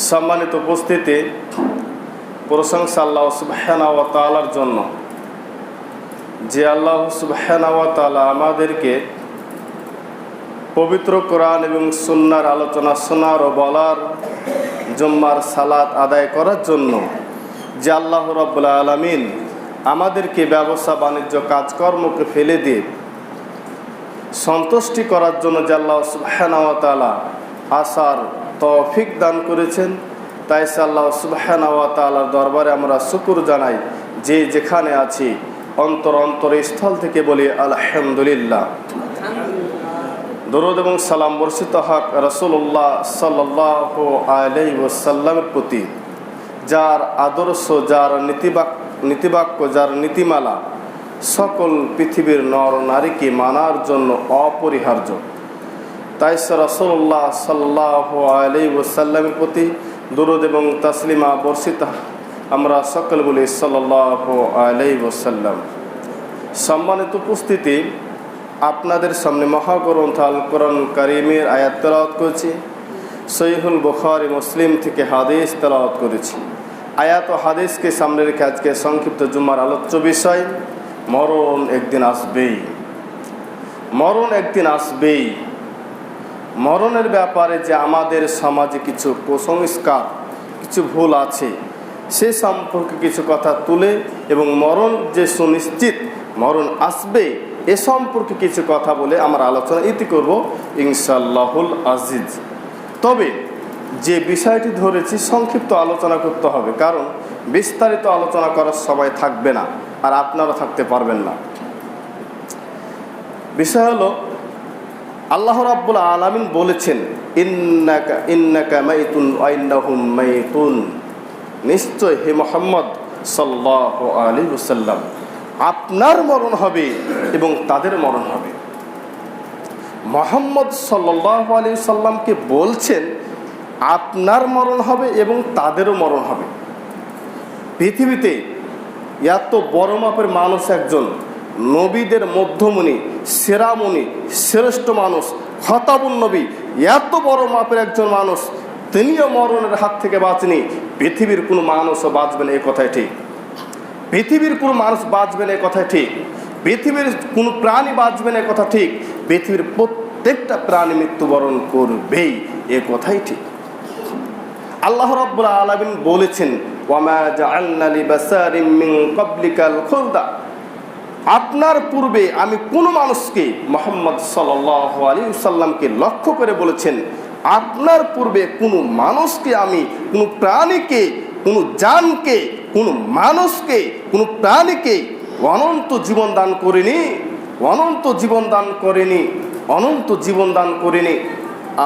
সম্মানিত উপস্থিতি, প্রশংসা আল্লাহ সুবহানাহু ওয়া তাআলার জন্য, যে আল্লাহ সুবহানাহু ওয়া তাআলা আমাদেরকে পবিত্র কোরআন এবং সুন্নাহর আলোচনা শোনার ও বলার, জুম্মার সালাত আদায় করার জন্য, যে আল্লাহ রাব্বুল আলামিন আমাদেরকে ব্যবসা বাণিজ্য কাজকর্মকে ফেলে দিয়ে সন্তুষ্টি করার জন্য যে আল্লাহ সুবহানাহু ওয়া তাআলা আসার তৌফিক দান করেছেন, তাই আল্লাহ সুবহানাহু ওয়া তাআলার দরবারে আমরা শুকর জানাই। যে যেখানে আছি অন্তরস্থল থেকে বলি আলহামদুলিল্লাহ। দরুদ এবং সালাম বর্ষিত হক রাসূলুল্লাহ সাল্লাল্লাহু আলাইহি ওয়াসাল্লামের প্রতি, যার আদর্শ, যার নীতিবাক্য, যার নীতিমালা সকল পৃথিবীর নর নারীকে মানার জন্য অপরিহার্য। তাই রাসূলুল্লাহ সাল্লাল্লাহু আলাইহি ওয়াসাল্লামের প্রতি দরুদ এবং তাসলিমা বর্ষিত আমরা সকল বলি সাল্লাল্লাহু আলাইহি ওয়াসাল্লাম। সম্মানিত উপস্থিতি, আপনাদের সামনে মহাগ্রন্থ আল কোরআন কারীমের আয়াত তেলাওয়াত করেছি। সহিহুল বুখারী মুসলিম থেকে হাদিস তেলাওয়াত করেছি। আয়াত ও হাদিসকে সামনে রেখে আজকে সংক্ষিপ্ত জুম্মার আলোচ্য বিষয় মরণ একদিন আসবেই। মরণ একদিন আসবেই। মরণের ব্যাপারে যে আমাদের সমাজে কিছু কুসংস্কার, কিছু ভুল আছে, সে সম্পর্কে কিছু কথা তুলে এবং মরণ যে সুনিশ্চিত, মরণ আসবে, এ সম্পর্কে কিছু কথা বলে আমার আলোচনা ইতি করব ইনশাআল্লাহুল আজিজ। তবে যে বিষয়টি ধরেছি সংক্ষিপ্ত আলোচনা করতে হবে, কারণ বিস্তারিত আলোচনা করার সময় থাকবে না, আর আপনারা থাকতে পারবেন না। বিষয় হলো, আল্লাহ রাব্বুল আলামিন বলেছেন ইন্নাকা মাইতুন ওয়া ইন্নাহুম মাইতুন, নিশ্চয় হে মুহাম্মদ সাল্লাল্লাহু আলাইহি ওয়াসাল্লাম, আপনার মরণ হবে এবং তাদের মরণ হবে। মুহাম্মদ সাল্লাল্লাহু আলাইহি ওয়াসাল্লামকে বলছেন আপনার মরণ হবে এবং তাদেরও মরণ হবে। পৃথিবীতে এত বড় মাপের মানুষ একজন, নবীদের মধ্যমণি, সেরামণি, শ্রেষ্ঠ মানুষ, খতাবুন নবী, এত বড় মাপের একজন মানুষ, তিনিও মরণের হাত থেকে বাঁচেনি। পৃথিবীর কোনো মানুষও বাঁচবে না, এই কথাই ঠিক। পৃথিবীর কোনো মানুষ বাঁচবে না, এই কথাই ঠিক। পৃথিবীর কোনো প্রাণী বাঁচবে না, এই কথা ঠিক। পৃথিবীর প্রত্যেকটা প্রাণী মৃত্যুবরণ করবেই, এ কথাই ঠিক। আল্লাহ রাব্বুল আলামিন বলেছেন ওয়ামা জাআলনা লিবাসারিন মিন ক্বাবলিকাল খুলদা, আপনার পূর্বে আমি কোন মানুষকে, মুহাম্মদ সাল্লাল্লাহু আলাইহি ওয়াসাল্লামকে লক্ষ্য করে বলেছেন, আপনার পূর্বে কোনো মানুষকে আমি, কোনো প্রাণীকে, কোনো জানকে, কোনো মানুষকে, কোনো প্রাণীকে অনন্ত জীবন দান করিনি, অনন্ত জীবন দান করিনি, অনন্ত জীবন দান করিনি।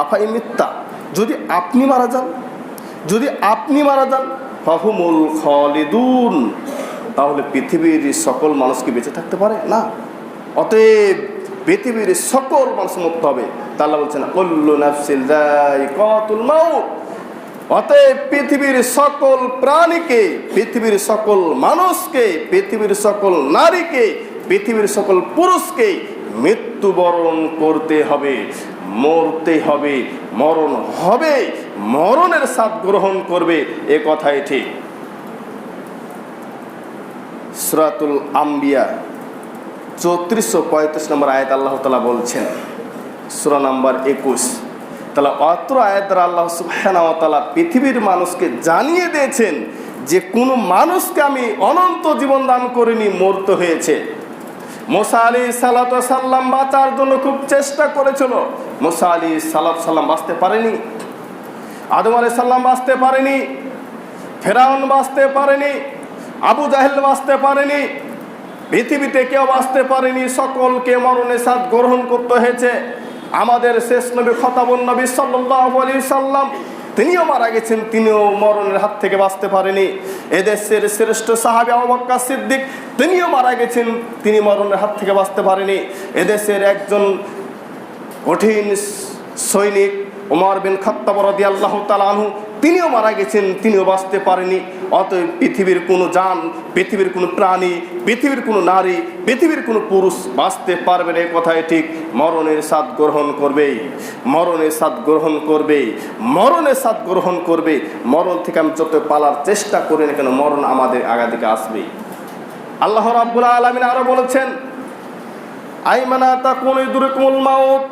আফাই মিথ্যা, যদি আপনি মারা যান, যদি আপনি মারা যান, ফাহুমুল খালিদুন, তাহলে পৃথিবীর সকল মানুষ কি বেঁচে থাকতে পারে? না। অতএব পৃথিবীর সকল মানুষ মরতে হবে। আল্লাহ বলছেন কুল্লু নাফসিন যায়িকাতুল মাউত। অতএব পৃথিবীর সকল প্রাণীকে, পৃথিবীর সকল মানুষকে, পৃথিবীর সকল নারীকে, পৃথিবীর সকল পুরুষকে মৃত্যুবরণ করতে হবে, মরতে হবে, মরণ হবে, মরণের স্বাদ গ্রহণ করবে, এ কথাই ঠিক। সূরাতুল আম্বিয়া 3435 নম্বর আয়াত আল্লাহ তাআলা বলছেন, সূরা নাম্বার 21। তাহলে অত্র আয়াত দ্বারা আল্লাহ সুবহানাহু ওয়া তাআলা পৃথিবীর মানুষকে জানিয়ে দিয়েছেন যে কোনো মানুষকে আমি অনন্ত জীবন দান করিনি, মরতে হয়েছে। মুসা আলাইহিস সালাতু সাল্লাম বাঁচার জন্য খুব চেষ্টা করেছিল, মুসা আলাইহিস সালাতু সাল্লাম বাঁচতে পারেনি, আদম আলাইহিস সালাম বাঁচতে পারেনি, ফেরাউন বাঁচতে পারেনি, আবু জাহেল বাঁচতে পারেনি, পৃথিবীতে কেউ বাঁচতে পারেনি। সকলকে মরণের স্বাদ গ্রহণ করতে হয়েছে। আমাদের শেষ নবী খতাবুন নবী সাল্লাল্লাহু আলাইহি সাল্লাম, তিনিও মারা গেছেন, তিনিও মরণের হাত থেকে বাঁচতে পারেনি। এদেশের শ্রেষ্ঠ সাহাবী আবু বকর সিদ্দিক, তিনিও মারা গেছেন, তিনি মরণের হাত থেকে বাঁচতে পারেনি। এদেশের একজন কঠিন সৈনিক ওমর বিন খাত্তাব রাদিয়াল্লাহু তাআলা আনহু, তিনিও মারা গেছেন, তিনিও বাঁচতে পারেনি। অতএব পৃথিবীর কোনো জান, পৃথিবীর কোনো প্রাণী, পৃথিবীর কোনো নারী, পৃথিবীর কোনো পুরুষ বাঁচতে পারবে না, এ কথাই ঠিক। মরণের স্বাদ গ্রহণ করবে, মরণের স্বাদ গ্রহণ করবে, মরণের স্বাদ গ্রহণ করবে। মরণ থেকে আমি যত পালার চেষ্টা করি না কেন, মরণ আমাদের আগা দিকে আসবে। আল্লাহ রাব্বুল আলামিন আরো বলেছেন, আইমানা তাকুনু ইদরিকুমুল মাউত,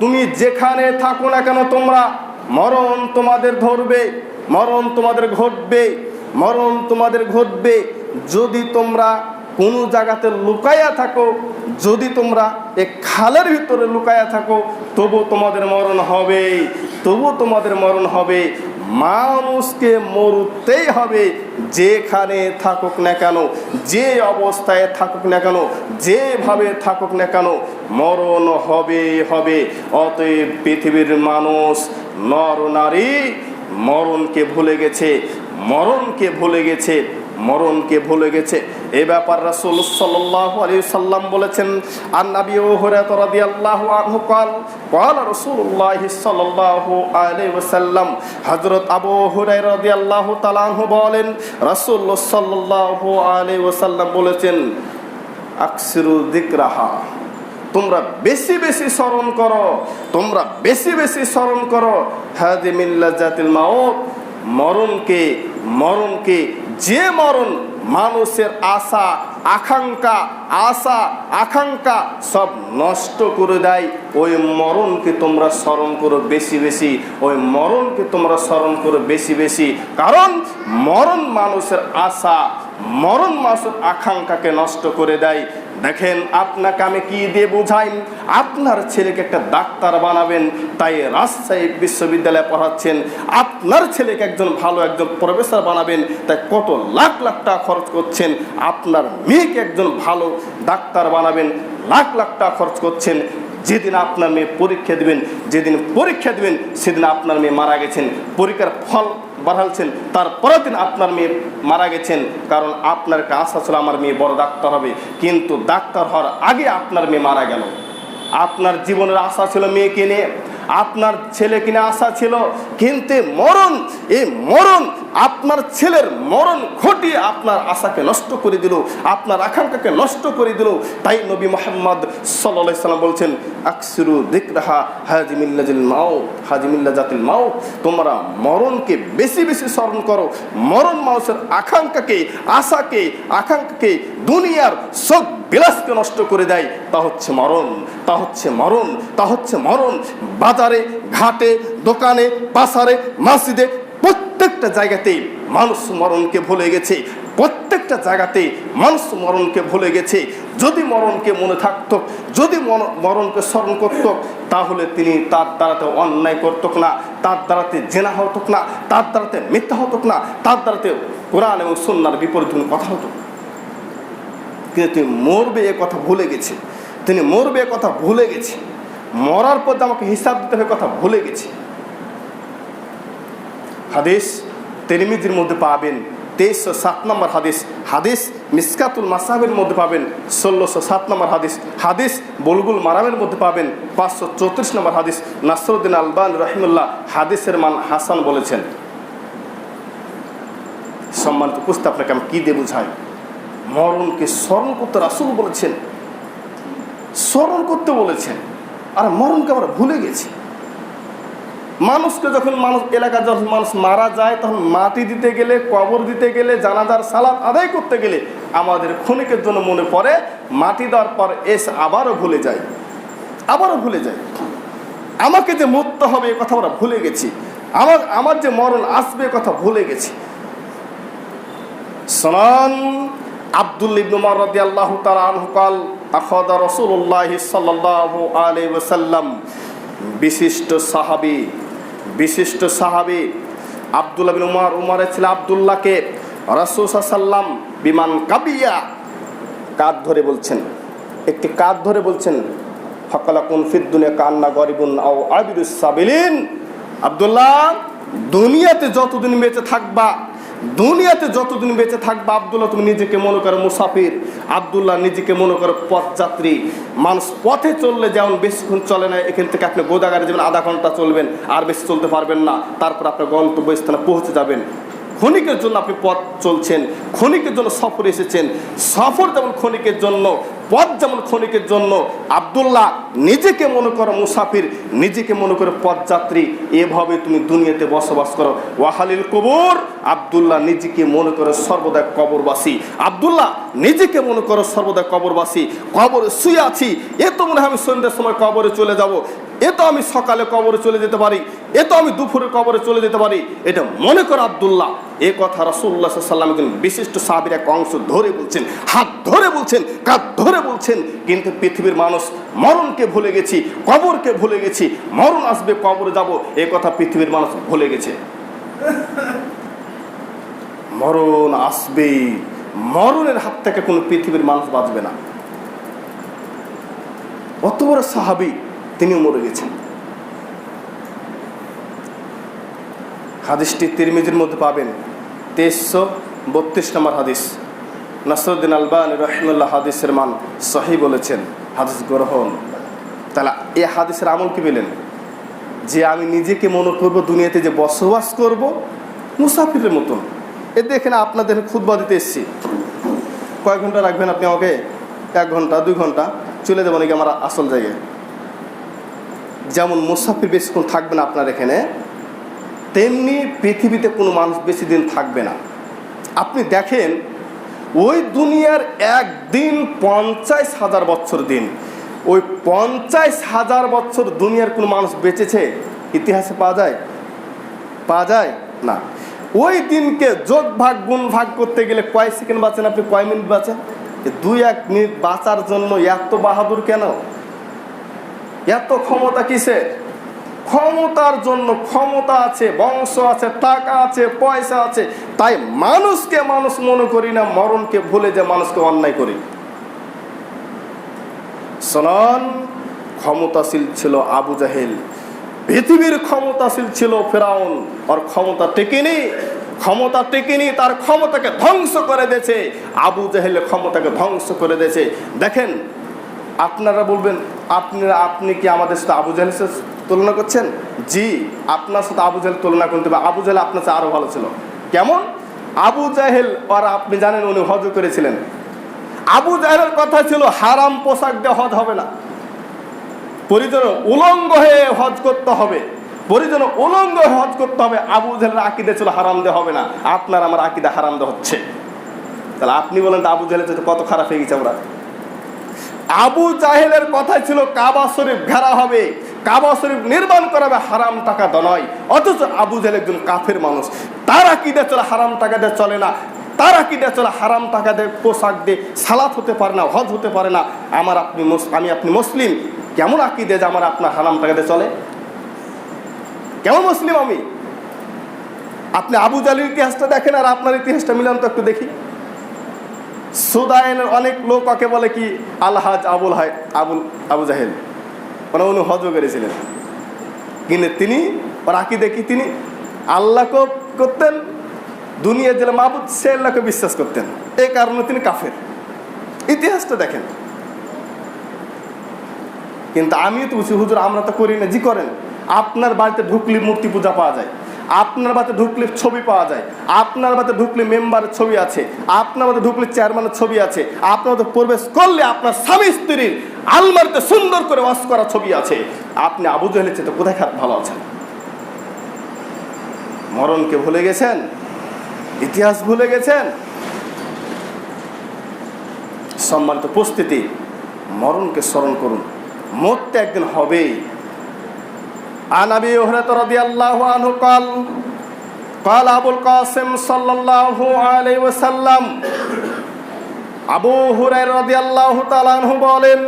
তুমি যেখানে থাকো না কেন তোমরা, মরণ তোমাদের ধরবে, মরণ তোমাদের ঘটবে, মরণ তোমাদের ঘটবে। যদি তোমরা কোনো জায়গাতে লুকায়া থাকো, যদি তোমরা এক খালের ভিতরে লুকায়া থাকো, তবু তোমাদের মরণ হবে, তবু তোমাদের মরণ হবে। মানুষকে মরতেই হবে, যেখানে থাকুক না কেন, যে অবস্থায় থাকুক না কেন, যেভাবে থাকুক না কেন, মরণ হবে হবে। অতএব পৃথিবীর মানুষ, নর নারী মরণকে ভুলে গেছে, মরণকে ভুলে গেছে, মরণকে ভুলে গেছে। এই ব্যাপার রাসূল সাল্লাল্লাহু আলাইহি সাল্লাম বলেছেন, আন নবী হুরায়রা রাদিয়াল্লাহু আনহু قال قال رسول الله সাল্লাল্লাহু আলাইহি ওয়াসাল্লাম, হযরত আবু হুরায়রা রাদিয়াল্লাহু তাআলা আনহু বলেন, রাসূল সাল্লাল্লাহু আলাইহি ওয়াসাল্লাম বলেছেন, আকসিরু যিকরাহা, তোমরা বেশি বেশি স্মরণ করো, তোমরা বেশি বেশি স্মরণ করো, হাযি মিন লাযাতিল মাউত, মরণকে, মরণকে। যে মরণ মানুষের আশা আকাঙ্ক্ষা, আশা আকাঙ্ক্ষা সব নষ্ট করে দেয়, ওই মরণকে তোমরা স্মরণ করো বেশি বেশি, ওই মরণকে তোমরা স্মরণ করো বেশি বেশি। কারণ মরণ মানুষের আশা, মরণ মানুষের আকাঙ্ক্ষাকে নষ্ট করে দেয়। দেখেন, আপনাকে আমি কি দিয়ে বোঝাই, আপনার ছেলেকে একটা ডাক্তার বানাবেন, তাই রাজশাহী বিশ্ববিদ্যালয়ে পড়াচ্ছেন। আপনার ছেলেকে একজন ভালো একজন প্রফেসর বানাবেন, তাই কত লাখ লাখ টাকা খরচ করছেন। আপনার মেয়েকে একজন ভালো ডাক্তার বানাবেন, লাখ লাখ টাকা খরচ করছেন। যেদিন আপনার মেয়ে পরীক্ষা দিবেন, যেদিন পরীক্ষা দিবেন সেদিন আপনার মেয়ে মারা গেছেন, পরীক্ষার ফল বাড়ালছেন, তারপরের দিন আপনার মেয়ে মারা গেছেন। কারণ আপনার একটা আশা ছিল আমার মেয়ে বড় ডাক্তার হবে, কিন্তু ডাক্তার হওয়ার আগে আপনার মেয়ে মারা গেল। আপনার জীবনের আশা ছিল মেয়েকে নিয়ে, আপনার ছেলে কিনে আশা ছিল, কিন্তু মরণ, এই মরণ আপনার ছেলের মরণ ঘটিয়ে আপনার আশাকে নষ্ট করে দিল, আপনার আকাঙ্ক্ষাকে নষ্ট করে দিল। তাই নবী মুহাম্মদ সাল্লাল্লাহু আলাইহি সাল্লাম বলছেন, আকসিরু যিকরাহা হাযি মিন লাযাতিল মাউত, হাযি মিন লাযাতিল মাউত, তোমরা মরণকে বেশি বেশি স্মরণ করো। মরণ মানুষের আকাঙ্ক্ষাকে, আশাকে, আকাঙ্ক্ষাকে, দুনিয়ার সব বিলাসকে নষ্ট করে দেয়। তা হচ্ছে মরণ, তা হচ্ছে মরণ, তা হচ্ছে মরণ। বাজারে, ঘাটে, দোকানে, বাসারে, মসজিদে, প্রত্যেকটা জায়গাতেই মানুষ মরণকে ভুলে গেছে, প্রত্যেকটা জায়গাতেই মানুষ মরণকে ভুলে গেছে। যদি মরণকে মনে থাকতো, যদি মরণকে স্মরণ করত, তাহলে তিনি তার দ্বারাতে অন্যায় করত না, তার দ্বারাতে জেনা হতো না, তার দ্বারাতে মিথ্যা হতো না, তার দ্বারাতে কোরআন এবং সুন্নাহর বিপরীত কোনো কথা হতো। কিন্তু তিনি মরবে এ কথা ভুলে গেছে, তিনি মরবে এ কথা ভুলে গেছে, মরার পর আমাকে হিসাব দিতে হবে কথা ভুলে গেছে। হাদিস তিরমিজির মধ্যে পাবেন 2307 নম্বর হাদিস, হাদিস মিসকাতুল মাসাহের মধ্যে পাবেন 1607 নম্বর হাদিস, হাদিস বুলগুল মারামের মধ্যে পাবেন 534 নম্বর হাদিস। নাসরুদ্দিন আলবানী রাহিমাহুল্লাহ হাদিসের মান হাসান বলেছেন। সম্মানিত উপস্থিতি, আপনাকে আমি কি দিয়ে বুঝাই, মরণকে স্মরণ করতে রাসূল বলেছেন, স্মরণ করতে বলেছেন। আর মরণকে আমরা ভুলে গেছি। মানুষকে যখন এলাকায় যখন মানুষ মারা যায়, তখন মাটি দিতে গেলে, কবর দিতে গেলে, জানাজার সালাত আদায় করতে গেলে আমাদের ক্ষণিকের জন্য মনে পড়ে, মাটি দেওয়ার পর এসে আবারও ভুলে যায়, আবারও ভুলে যায়। আমাকে যে মরতে হবে এ কথা আমরা ভুলে গেছি, আমার যে মরণ আসবে কথা ভুলে গেছি। সুনান আব্দুল্লাহ ইবনে উমর রাদিয়াল্লাহু তাআলা আনহু قال আখাযা রাসূলুল্লাহ সাল্লাল্লাহু আলাইহি ওয়াসাল্লাম, বিশিষ্ট সাহাবী আব্দুল্লাহ ইবনে উমর, উমরের ছেলে আব্দুল্লাহকে রাসূল সাল্লাল্লাহু আলাইহি ওয়াসাল্লাম বিমান কাবিয়া, কাঁধ ধরে বলছেন, একটি কাঁধ ধরে বলছেন, ফাকালাকুন ফিদ দুনিয়া কান্না গরিবুন আও আবিরুস সাবিলিন, আব্দুল্লাহ দুনিয়াতে যতদিন বেঁচে থাকবা, দুনিয়াতে যতদিন বেঁচে থাকবে আব্দুল্লাহ তুমি নিজেকে মনে করো মুসাফির, আব্দুল্লাহ নিজেকে মনে করো পথযাত্রী। মানুষ পথে চললে যেমন বেশিক্ষণ চলে না, এখান থেকে আপনি গোদাগাড়ি যাবেন আধা ঘন্টা চলবেন, আর বেশি চলতে পারবেন না, তারপর আপনার গন্তব্যস্থানে পৌঁছে যাবেন। ক্ষণিকের জন্য আপনি পথ চলছেন, ক্ষণিকের জন্য সফর এসেছেন। সফর যেমন ক্ষণিকের জন্য, পথ যেমন ক্ষণিকের জন্য। আব্দুল্লাহ নিজেকে মনে করো মুসাফির, নিজেকে মনে করো পথযাত্রী। এভাবে তুমি দুনিয়াতে বসবাস করো। ওয়াহালিল কবর, আব্দুল্লাহ নিজেকে মনে করো সর্বদা কবরবাসী। আব্দুল্লাহ নিজেকে মনে করো সর্বদা কবরবাসী। কবরে শুয়ে আছি, এ তো মনে হয় আমি সন্ধ্যার সময় কবরে চলে যাব, এ তো আমি সকালে কবরে চলে যেতে পারি, এ তো আমি দুপুরে কবরে চলে যেতে পারি, এটা মনে করো আব্দুল্লাহ। এ কথা রাসূলুল্লাহ সাল্লাল্লাহু আলাইহি ওয়াসাল্লাম একজন বিশিষ্ট সাহাবীর এক অংশ ধরে বলছেন, হাত ধরে বলছেন, কাঁধ ধরে বলছেন। কিন্তু পৃথিবীর মানুষ মরণকে ভুলে গেছি, কবরকে ভুলে গেছি। মরণ আসবে, কবরে যাব, এ কথা পৃথিবীর মানুষ ভুলে গেছে। মরণ আসবে, মরণের হাত থেকে কোনো পৃথিবীর মানুষ বাঁচবে না। অত বড় সাহাবী, তিনিও মরে গেছেন। হাদিসটি তিরমিজির মধ্যে পাবেন, 2332 নম্বর হাদিস। নাসরুদ্দিন আলবানী রাহিমাহুল্লাহ হাদিসের মান সহিহ বলেছেন, হাদিস গ্রহণ। তাহলে এই হাদিসের আমল কি পেলেন? যে আমি নিজেকে মনে করবো দুনিয়াতে যে বসবাস করব মুসাফিরের মতন। এ দেখেন আপনাদের খুতবা দিতে এসেছি, কয়েক ঘন্টা রাখবেন আপনি আমাকে? 1 ঘন্টা 2 ঘন্টা, চলে যাবো নাকি আমার আসল জায়গায়? যেমন মুসাফির বেশিক্ষণ থাকবে না আপনার এখানে, তেমনি পৃথিবীতে কোনো মানুষ বেশি দিন থাকবে না। আপনি দেখেন ওই দুনিয়ার একদিন 50,000 বছর দিন। ওই 50,000 বছর দুনিয়ার কোনো মানুষ বেঁচেছে ইতিহাসে পাওয়া যায়? পাওয়া যায় না। ওই দিনকে যোগ ভাগ গুণ ভাগ করতে গেলে কয় সেকেন্ড বাঁচেন আপনি, কয় মিনিট বাঁচেন? 2-1 মিনিট বাঁচার জন্য এত বাহাদুর কেন? এত ক্ষমতা কিসের? ক্ষমতার জন্য। ক্ষমতা আছে, বংশ আছে, টাকা আছে, পয়সা আছে, তাই মানুষকে মানুষ মনে করি না, মরণকে ভুলে যে মানুষকে অন্যায় করি। শোনান, ক্ষমতাশীল ছিল আবু জাহেল, পৃথিবীর ক্ষমতাশীল ছিল ফেরাউন, আর ক্ষমতা টেকেনি। ক্ষমতা টেকেনি, তার ক্ষমতাকে ধ্বংস করে দিয়েছে। আবু জাহেলের ক্ষমতাকে ধ্বংস করে দিয়েছে। দেখেন, আপনারা বলবেন আপনি কি আমাদের সাথে আবু জাহেলের সাথে তুলনা করছেন? জি, আপনার সাথে আবু জাহেল তুলনা করতে হবে। আবু জাহেল আপনার সাথে আরো ভালো ছিল। কেমন? আবু জাহেল, আর আপনি জানেন উনি হজ করেছিলেন। আবু জাহেলের কথা ছিল হারাম পোশাক দিয়ে হজ হবে না, পরিজন উলঙ্গ হয়ে হজ করতে হবে, পরিজন উলঙ্গ হয়ে হজ করতে হবে। আবু জাহেলের আকীদা ছিল হারাম দিয়ে হবে না। আপনার আমার আকীদা হারাম দিয়ে হচ্ছে। তাহলে আপনি বলেন তো আবু জাহেলের কত খারাপ হয়ে গেছে আমরা? আবু জাহেলের কথা ছিল কাবা শরীফ ঘেরা হবে, কাবা শরীফ নির্মাণ করা হবে হারাম টাকা দিয়ে নয়। অথচ আবু জাহেল একজন কাফের মানুষ, তার আকীদা চলে হারাম টাকা দিয়ে চলে না। তার আকীদা চলে হারাম টাকা দিয়ে পোশাক দিয়ে সালাত হতে পারে না, হজ হতে পারে না। আমি আপনি মুসলিম, কেমন আকীদা যে আমার আপনার হারাম টাকা দিয়ে চলে? কেমন মুসলিম আমি? আপনি আবু জাহেলের ইতিহাসটা দেখেন আর আপনার ইতিহাসটা মিলান তো একটু দেখি। সুদাইনের অনেক লোক ওকে বলে কি আলহাজ আবু জাহেল, মানে উনি হজ করেছিলেন। কিন্তু তিনি ওর আকীদা কি? তিনি আল্লাহকে করতেন, দুনিয়ার যে মাবুদ সে আল্লাহকে বিশ্বাস করতেন, এই কারণে তিনি কাফের। ইতিহাসটা দেখেন। কিন্তু আমিও তো বুঝি হুজুর আমরা তো করি না। জি করেন। আপনার বাড়িতে ঢুকলে মূর্তি পূজা পাওয়া যায়, আপনার বাড়িতে ঢুকলে ছবি পাওয়া যায়, আপনার বাড়িতে ঢুকলে মেম্বারের ছবি আছে, আপনার বাড়িতে ঢুকলে চেয়ারম্যানের ছবি আছে, আপনার বাড়িতে প্রবেশ করলে আপনার স্বামী স্ত্রীর আলমারিতে সুন্দর করে ওয়াশ করা ছবি আছে। আপনি আবু জাহেলের চেয়ে কোথায় ভালো আছেন? মরণকে ভুলে গেছেন, ইতিহাস ভুলে গেছেন। সম্মানিত উপস্থিতি, মরণকে স্মরণ করুন, মরতে একদিন হবেই। عن أبي هريرة رضي الله عنه قال قال أبو القاسم صلى الله عليه وسلم আবু হুরায়রা রাদিয়াল্লাহু তাআলা আনহু বলেন,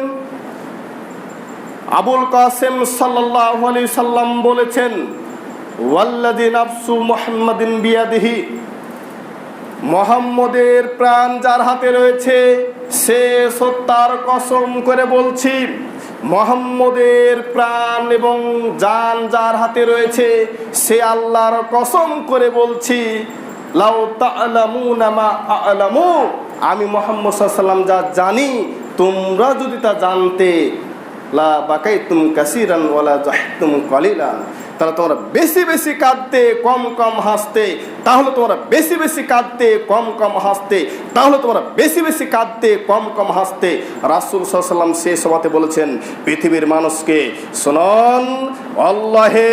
আবুল কাসেম সাল্লাল্লাহু আলাইহি সাল্লাম বলেছেন, ওয়াল্লাযী নাফসু মুহাম্মাদিন বিয়াদিহি, মুহাম্মদের প্রাণ যার হাতে রয়েছে সে সত্যার কসম করে বলছি, মুহাম্মদের প্রাণ এবং জান যার হাতে রয়েছে সে আল্লাহর কসম করে বলছি, লাউ তা'লামুনা মা আ'লামু, আমি মুহাম্মদ সাল্লাল্লাহু আলাইহি ওয়াসাল্লাম যা জানি তোমরা যদি তা জানতে, লা বাকাইতুম কাসীরান ওয়ালা যাহতুম কালিলান, তাহলে তোমরা বেশি বেশি কাঁদতে কম কম হাসতে, তাহলে তোমরা বেশি বেশি কাঁদতে কম কম হাসতে, তাহলে তোমরা বেশি বেশি কাঁদতে কম কম হাসতে। রাসূল সাল্লাল্লাহু আলাইহি ওয়াসাল্লাম শেষ সভাতে বলেছেন পৃথিবীর মানুষকে, শুনুন, আল্লাহে,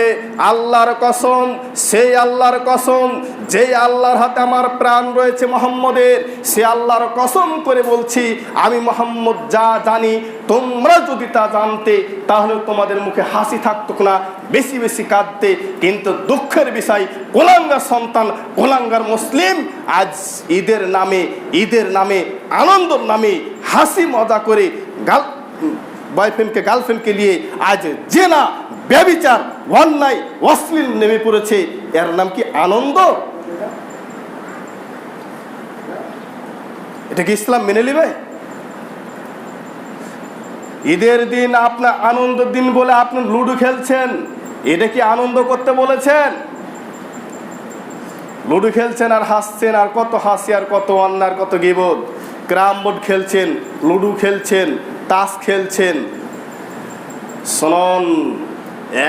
আল্লাহর কসম, সেই আল্লাহর কসম যে আল্লাহর হাতে আমার প্রাণ রয়েছে মুহাম্মদের, সে আল্লাহর কসম করে বলছি আমি মুহাম্মদ যা জানি তোমরা যদি তা জানতে তাহলে তোমাদের মুখে হাসি থাকতো না, বেশি বেশি কাঁদতে। কিন্তু দুঃখের বিষয়, কোলাঙ্গার সন্তান, কোলাঙ্গার মুসলিম আজ ঈদের নামে আনন্দর নামে হাসি মজা করে বয়ফ্রেন্ডকে গার্লফ্রেন্ডকে নিয়ে আজ জেনা, ব্যভিচার, অন্যায়, অশ্লীল নেমে পড়েছে। এর নাম কি আনন্দ? এটা কি ইসলাম মেনে নেবে? ঈদের দিন আপনার আনন্দের দিন বলে আপনি লুডো খেলছেন, এটা কি আনন্দ করতে বলেছেন? লুডো খেলছেন আর হাসছেন, আর কত হাসি, আর কত অন্যায়, আর কত গীবত। ক্যারাম বোর্ড খেলছেন, লুডো খেলছেন, তাস খেলছেন। শুনুন,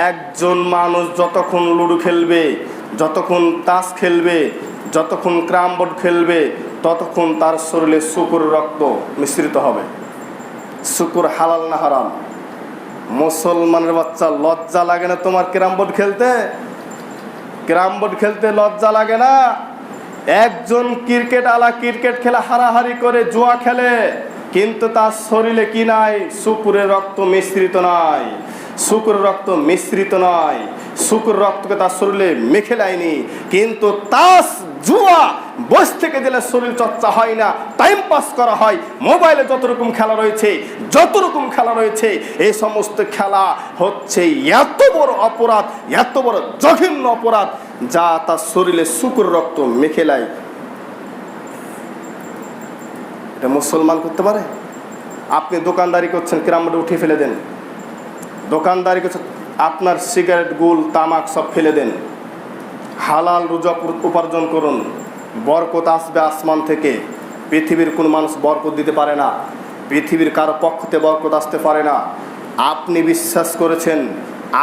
একজন মানুষ যতক্ষণ লুডো খেলবে, যতক্ষণ তাস খেলবে, যতক্ষণ ক্যারাম বোর্ড খেলবে, ততক্ষণ তার শরীরে শুকর রক্ত মিশ্রিত হবে। শুকর হালাল না হারাম? মুসলমানের বাচ্চা, লজ্জা লাগে না তোমার ক্যারাম বোর্ড খেলতে? ক্যারাম বোর্ড খেলতে লজ্জা লাগে না? একজন ক্রিকেট আলা ক্রিকেট খেলা হারাহারি করে জুয়া খেলে, কিন্তু তার শরীরে কি নাই? শুকরের রক্ত মিশ্রিত নাই, শুকরের রক্ত মিশ্রিত নয়, শুকর রক্তকে তার শরীরে মেখে লায়নি। কিন্তু তাস, জুয়া বস থেকে দিলে শরীর চর্চা হয় না, টাইম পাস করা হয়। মোবাইলে যত রকম খেলা রয়েছে, এই সমস্ত খেলা হচ্ছে এত বড় অপরাধ, এত বড় জঘন্য অপরাধ, যা তার শরীরে শুকর রক্ত মেখে লায়। এটা মুসলমান করতে পারে? আপনি দোকানদারি করছেন, ক্যারাম বোর্ডে উঠিয়ে ফেলে দেন। দোকানদারি করছেন, আপনার সিগারেট, গুল, তামাক সব ফেলে দেন। হালাল রুজি উপার্জন করুন, বরকত আসবে আসমান থেকে। পৃথিবীর কোনো মানুষ বরকত দিতে পারে না, পৃথিবীর কারো পক্ষ থেকে বরকত আসতে পারে না। আপনি বিশ্বাস করেছেন,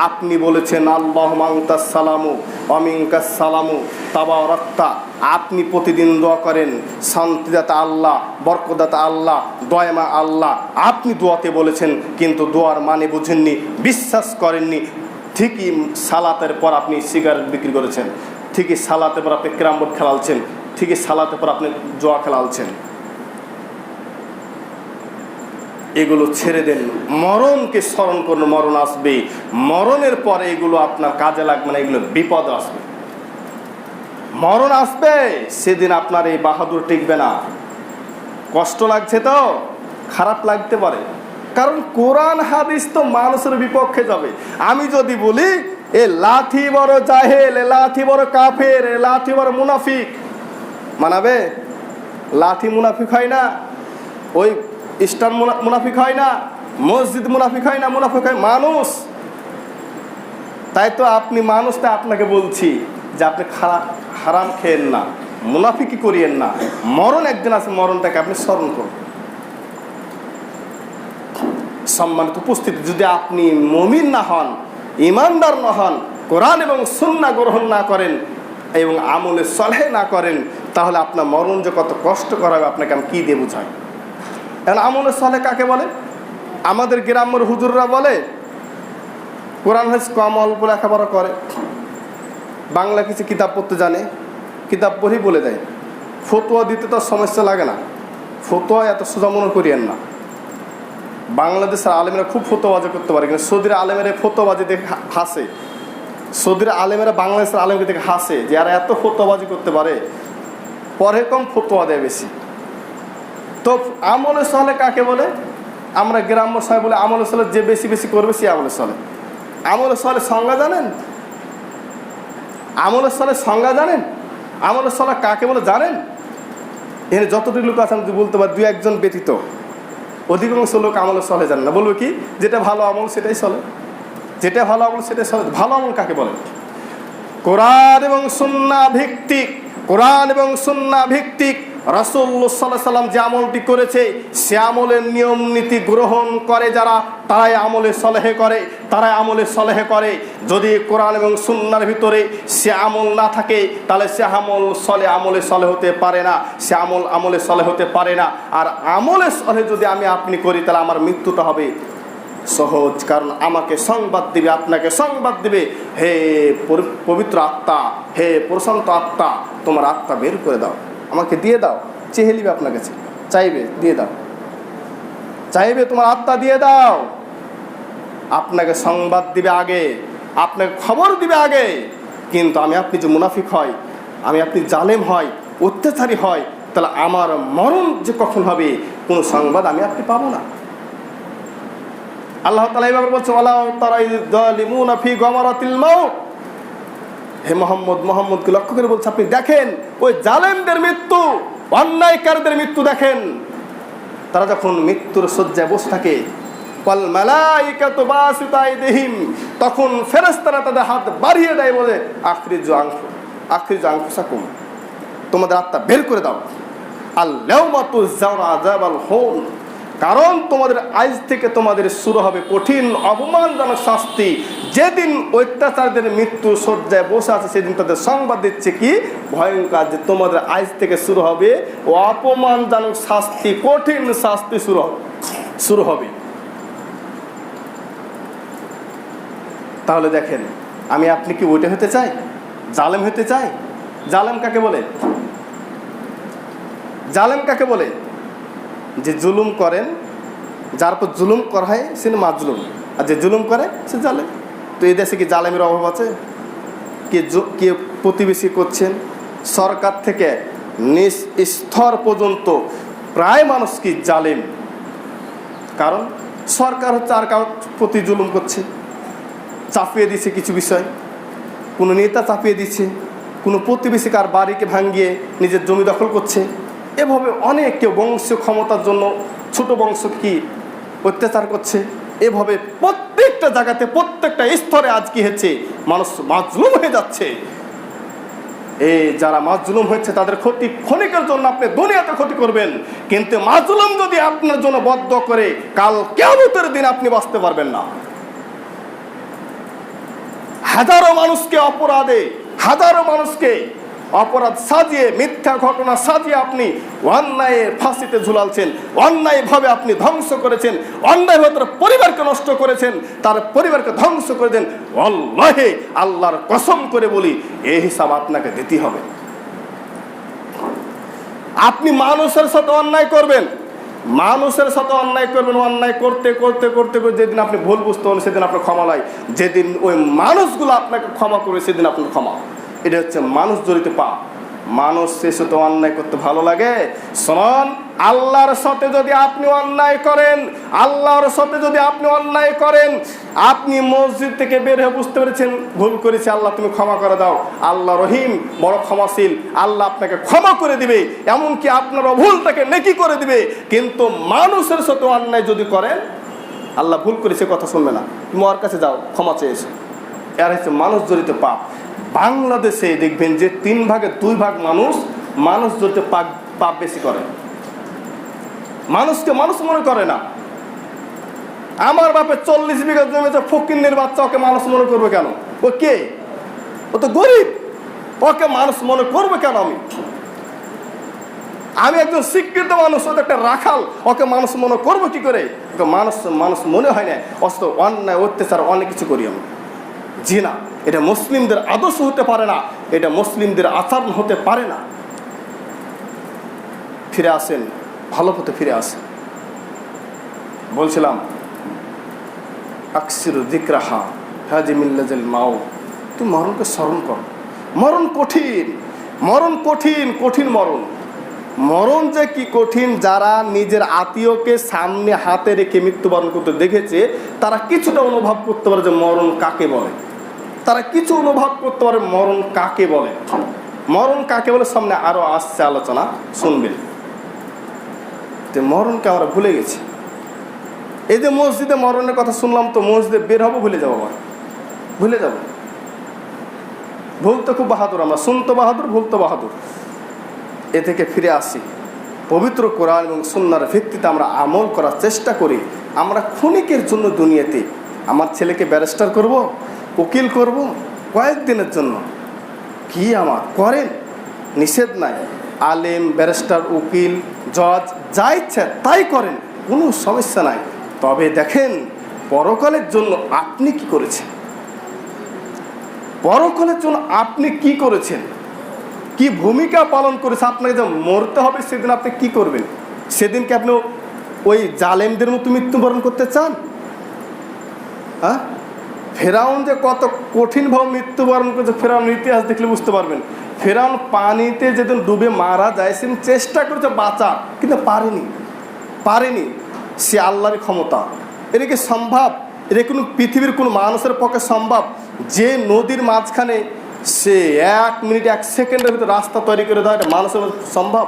আপনি বলেছেন আল্লাহুম্মা আনতাস সালামু ওয়া মিনকাস সালামু তাবারাকতা। আপনি প্রতিদিন দোয়া করেন, শান্তিদাতা আল্লাহ, বরকতদাতা আল্লাহ, দয়াময় আল্লাহ। আপনি দোয়াতে বলেছেন, কিন্তু দোয়ার মানে বুঝেননি, বিশ্বাস করেননি। ঠিকই সালাতের পর আপনি সিগারেট বিক্রি করেছেন, ঠিকই সালাতের পর আপনি ক্যারাম বোর্ড খেলালছেন, ঠিকই সালাতের পর আপনি জুয়া খেলালছেন। এগুলো ছেড়ে দেন, মরণকে স্মরণ করুন। মরণ আসবে, মরণের পরে এগুলো আপনার কাজে লাগবে না, এগুলো বিপদ আসবে। মরণ আসবে, সেদিন আপনার এই বাহাদুর টিকবে না। কষ্ট লাগছে তো, খারাপ লাগতে পারে, কারণ কোরআন হাদিস তো মানুষের বিপক্ষে যাবে। আমি যদি বলি এ লাঠি বড় জাহেল, এ লাঠি বড় কাফের, এ লাঠি বড় মুনাফিক, মানাবে? লাঠি মুনাফিক হয় না, ওই ইস্টার্ন মুনাফিক হয় না, মসজিদ মুনাফিক হয় না, মুনাফিক হয় মানুষ। তাই তো আপনি মানুষ, তাই আপনাকে বলছি যে আপনি হারাম খেয়েন না, মুনাফিকি করিয়েন না। মরণ একদিন আছে, মরণটাকে আপনি স্মরণ করুন। সম্মানিত উপস্থিতি, যদি আপনি মুমিন না হন, ইমানদার না হন, কোরআন এবং সুন্নাহ গ্রহণ না করেন এবং আমলে সলেহ না করেন, তাহলে আপনার মরণ যে কত কষ্ট করাবে আপনাকে আমি কী দিয়ে বোঝাই। এখন আমলে সলেহ কাকে বলে? আমাদের গ্রামের হুজুররা বলে কোরআন হাদিস কম অল্প লেখাপড়া করে, বাংলা কিছু কিতাব পড়তে জানে, কিতাব পড়েই বলে দেয়। ফতোয়া দিতে তো সমস্যা লাগে না, ফতোয়া এত সোজা মনে করিয়েন না। বাংলাদেশের আলেমেরা খুব ফতোয়াবাজি করতে পারে, কিন্তু সৌদির আলেমেরা ফতোয়াবাজি দেখে হাসে। সৌদির আলেমেরা বাংলাদেশের আলেমকে দেখে হাসে যে এরা এত ফতোয়াবাজি করতে পারে, পরে কম ফতোয়া দেয় বেশি। তো আমলে সলে কাকে বলে? আমরা গ্রাম্য সবাই বলে আমলে সলে যে বেশি বেশি করবে সে আমলে সলে। আমলে সলে সংজ্ঞা জানেন? আমলে সলে সংজ্ঞা জানেন? আমলে সলে কাকে বলে জানেন? এখানে যতটুকু লোক আছে আমি বলতে পারি, 2-1 ব্যতীত অধিকাংশ লোক আমলে সলে জানে না। বলবো কি, যেটা ভালো আমল সেটাই চলে, যেটা ভালো আমল সেটাই চলে। ভালো আমল কাকে বলে? কোরআন এবং সুন্নাহ ভিত্তিক কোরআন এবং সুন্নাহ ভিত্তিক রাসূলুল্লাহ সাল্লাল্লাহু আলাইহি সাল্লাম যে আমলটি করেছে সে আমলের নিয়ম নীতি গ্রহণ করে যারা, তারাই আমলে সলেহে করে, তারাই আমলে সলেহে করে। যদি কোরআন এবং সুন্নাহর ভিতরে সে আমল না থাকে তাহলে সে আমলে সলে হতে পারে না, সে আমলে সলে হতে পারে না। আর আমলে সলে যদি আমি আপনি করি তাহলে আমার মৃত্যুটা হবে সহজ, কারণ আমাকে সংবাদ দিবে, আপনাকে সংবাদ দিবে, হে পবিত্র আত্মা, হে প্রশান্ত আত্মা, তোমার আত্মা বের করে দাও, আমাকে দিয়ে দাও। চেয়ে নিবে আপনার কাছে, চাইবে দিয়ে দাও, চাইবে তোমার আত্মা দিয়ে দাও। আপনাকে সংবাদ দিবে আগে, আপনাকে খবর দিবে আগে। কিন্তু আমি আপনি যে মুনাফিক হয়, আমি আপনি জালেম হয়, অত্যাচারী হয়, তাহলে আমার মরণ যে কখন হবে কোনো সংবাদ আমি আপনি পাবো না। আল্লাহ তাআলা এইভাবে বলছে, ওয়ালা তারাই যালিমুনা ফি গামারাতিল মাউত। হে মোহাম্মদকে লক্ষ্য করে বলছে, আপনি দেখেন ওই জালেমদের মৃত্যু, অন্যায়কারীদের মৃত্যু দেখেন। তারা যখন মৃত্যুর শয্যায় বসে থাকে, ওয়াল মালাইকাতু বাসিতু আইদিহিম, তখন ফেরেশতারা তাদের হাত বাড়িয়ে দেয়, বলে আখরিজু আনফুসাকুম, তোমাদের আত্মা বের করে দাও। আল ইয়াউমা তুজাউনা আযাবাল হুন, কারণ তোমাদের আজ থেকে তোমাদের শুরু হবে কঠিন অপমানজনক শাস্তি। যেদিন অত্যাচারীদের মৃত্যু শয্যায় বসে আছে সেদিন তাদের সংবাদ দিচ্ছে কি ভয়ঙ্কর, যে তোমাদের আজ থেকে শুরু হবে অপমানজনক শাস্তি, কঠিন শাস্তি শুরু হবে। তাহলে দেখেন, আমি আপনি কি ওইটা হতে চাই? জালেম হতে চাই? জালেম কাকে বলে? জালেম কাকে বলে? যে জুলুম করেন, যার উপর জুলুম করা হয় সে মাজলুম, আর যে জুলুম করে সে জালেম। তো এই দেশে কি জালেমের অভাব আছে? কে প্রতিবেশী করছেন, সরকার থেকে নিজ স্তর পর্যন্ত প্রায় মানুষ কি জালেম। কারণ সরকার হচ্ছে আর কারোর প্রতি জুলুম করছে, চাপিয়ে দিচ্ছে কিছু বিষয়, কোনো নেতা চাপিয়ে দিচ্ছে, কোনো প্রতিবেশী কার বাড়িকে ভাঙিয়ে নিজের জমি দখল করছে। এভাবে অনেক কেউ বংশীয় ক্ষমতার জন্য ছোট বংশ কি অত্যাচার করছে। এভাবে প্রত্যেকটা জায়গাতে, প্রত্যেকটা স্তরে আজ কি হচ্ছে, মানুষ মাজলুম হয়ে যাচ্ছে। এই যারা মাজলুম হচ্ছে তাদের ক্ষতি ক্ষণিকের জন্য আপনি দুনিয়াতে ক্ষতি করবেন, কিন্তু মাজলুম যদি আপনার জন্য বদ্ধ করে, কাল কিয়ামতের দিন আপনি বাঁচতে পারবেন না। হাজারো মানুষকে অপরাধ সাজিয়ে, মিথ্যা ঘটনা সাজিয়ে আপনি অন্যায়ের ফাঁসিতে ঝুলালছেন, অন্যায়ভাবে আপনি ধ্বংস করেছেন, অন্যায়ভাবে তার পরিবারকে নষ্ট করেছেন, তার পরিবারকে ধ্বংস করেছেন। আল্লাহে, আল্লাহর কসম করে বলি, এই হিসাব আপনাকে দিতে হবে। আপনি মানুষের সাথে অন্যায় করবেন, অন্যায় করতে করতে করতে করতে যেদিন আপনি ভুল বুঝতে হন সেদিন আপনার ক্ষমা নাই, যেদিন ওই মানুষগুলো আপনাকে ক্ষমা করবে সেদিন আপনার ক্ষমা। এটা হচ্ছে মানুষ জড়িত পাপ। মানুষ সে সাথে অন্যায় করতে ভালো লাগে? শুনুন, আল্লাহর সাথে যদি আপনি অন্যায় করেন, আপনি মসজিদ থেকে বের হয়ে বুঝতে পেরেছেন ভুল করেছি, আল্লাহ তুমি ক্ষমা করে দাও, আল্লাহ রহিম, বড় ক্ষমাশীল, আল্লাহ আপনাকে ক্ষমা করে দিবে, এমনকি আপনার ভুলটাকে নেকি করে দিবে। কিন্তু মানুষের সাথে অন্যায় যদি করেন, আল্লাহ ভুল করেছে কথা শুনবে না, তুমি ওর কাছে যাও, ক্ষমা চেয়েছো। এর হচ্ছে মানুষ জড়িত পাপ। বাংলাদেশে দেখবেন যে 3 ভাগের 2 ভাগ মানুষ জড়িত পাপ বেশি করে। মানুষকে মানুষ মনে করে না। আমার বাপের 40 বিঘা জমিতে ফকিন্নের বাচ্চা, ওকে মানুষ মনে করবে কেন? ও কে? ও তো গরিব, ওকে মানুষ মনে করবে কেন? আমি একজন শিক্ষিত মানুষ, ও একটা রাখাল, ওকে মানুষ মনে করবো কি করে? ওকে মানুষ মনে হয় না। অস্ত অন্যায় অত্যাচার অনেক কিছু করি আমি। জি না, এটা মুসলিমদের আদর্শ হতে পারে না, এটা মুসলিমদের আচরণ হতে পারে না। ফিরে আসেন, ভালো পথে ফিরে আসেন। বলছিলাম, আকসিরু যিকরাহা হাজি মিল্লাজিল মাউ, তুমি মরণকে স্মরণ করো। মরণ কঠিন মরণ যে কি কঠিন, যারা নিজের আত্মীয়কে সামনে হাতে রেখে মৃত্যুবরণ করতে দেখেছে তারা কিছুটা অনুভব করতে পারে যে মরণ কাকে বলে। মরণ কাকে বলে সামনে আরো আসছে, আলোচনা শুনবেন। মরণকে আমরা ভুলে গেছি। এই যে মসজিদে মরণের কথা শুনলাম, তো মসজিদে বের হবো ভুলে যাবো। ভুল তো খুব বাহাদুর আমরা, শুনতো বাহাদুর, ভুল তো বাহাদুর। এ থেকে ফিরে আসি, পবিত্র কোরআন এবং সুন্নাহর ভিত্তিতে আমরা আমল করার চেষ্টা করি। আমরা ক্ষণিকের জন্য দুনিয়াতে আমার ছেলেকে ব্যারিস্টার করব, উকিল করব কয়েকদিনের জন্য, কি আমার করেন, নিষেধ নাই। আলেম, ব্যারিস্টার, উকিল, জজ যা ইচ্ছা তাই করেন, কোনো সমস্যা নাই। তবে দেখেন পরকালের জন্য আপনি কি করেছেন, পরকালের জন্য আপনি কি করেছেন, কি ভূমিকা পালন করেছে। আপনাকে যে মরতে হবে সেদিন আপনি কি করবেন? সেদিনকে আপনি ওই জালেমদের মতো মৃত্যুবরণ করতে চান? হ্যাঁ, ফেরাউন যে কত কঠিনভাবে মৃত্যুবরণ করেছে, ফেরাউনের ইতিহাস দেখলে বুঝতে পারবেন। ফেরাউন পানিতে যেদিন ডুবে মারা যায় সেদিন চেষ্টা করেছে বাঁচা, কিন্তু পারেনি। সে আল্লাহর ক্ষমতা। এটা কি সম্ভব? এটা কোনো পৃথিবীর কোনো মানুষের পক্ষে সম্ভব যে নদীর মাঝখানে সে 1 মিনিট 1 সেকেন্ডের ভিতরে রাস্তা তৈরি করে দেওয়া? এটা মানুষের সম্ভব?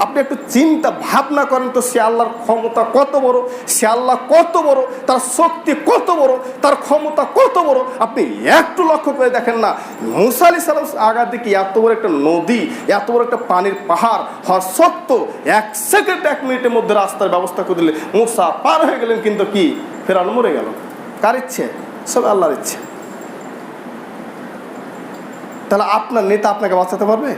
আপনি একটু চিন্তা ভাবনা করেন তো, সে আল্লাহর ক্ষমতা কত বড়, সে আল্লাহ কত বড়, তার শক্তি কত বড়, তার ক্ষমতা কত বড়। আপনি একটু লক্ষ্য করে দেখেন না, মুসা আলাইহিস সালাম আগার দিকে এত বড় একটা নদী, এত বড় একটা পানির পাহাড় হওয়ার সত্ত্বেও 1 সেকেন্ড 1 মিনিটের মধ্যে রাস্তার ব্যবস্থা করে দিলে মুসা পার হয়ে গেলেন, কিন্তু কি ফেরাউন মরে গেল? কার ইচ্ছে? সব আল্লাহর ইচ্ছে। তাহলে আপনার নেতা আপনাকে বাঁচাতে পারবে?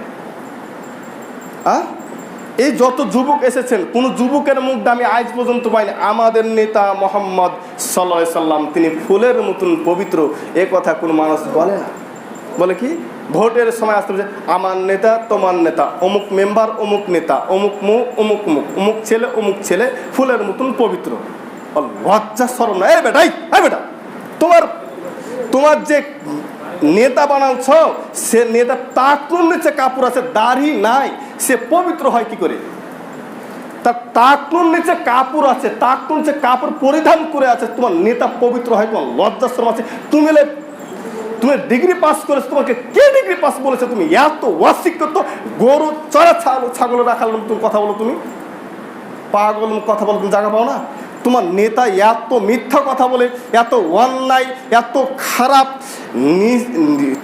এই যত যুবক এসেছেন, কোন যুবকের মুখ আমি আজ পর্যন্ত পাইনি আমাদের নেতা মোহাম্মদ সাল্লাল্লাহু আলাইহি সাল্লাম তিনি ফুলের মতন পবিত্র, এ কথা কোনো মানুষ বলে না। বলে কি, ভোটের সময় আসতে বলছে আমার নেতা তোমার নেতা, অমুক মেম্বার অমুক নেতা, অমুক মুখ অমুক মুখ, অমুক ছেলে ফুলের মতন পবিত্র। লজ্জা শরম না? এই বেটা, তোমার যে নেতা বানাচ্ছ সে নেতা টাকনুর নিচে কাপড় আছে, দাড়ি নাই, সে পবিত্র হয় কি করে? তার টাকনুর নিচে কাপড় আছে, টাকনুর নিচে কাপড় পরিধান করে আছে, তোমার নেতা পবিত্র হয়? তোমার লজ্জা শরম আছে? তুমি ডিগ্রি পাস করেছো, তোমাকে কে ডিগ্রি পাস বলেছে? তুমি এত অশিক্ষিত, গরু চড়া ছাগল রাখার তুমি কথা বলো, তুমি পাগল কথা বলো, তুমি জায়গা পাও না? তোমার নেতা এত মিথ্যা কথা বলে, এত অন্যায়, এত খারাপ,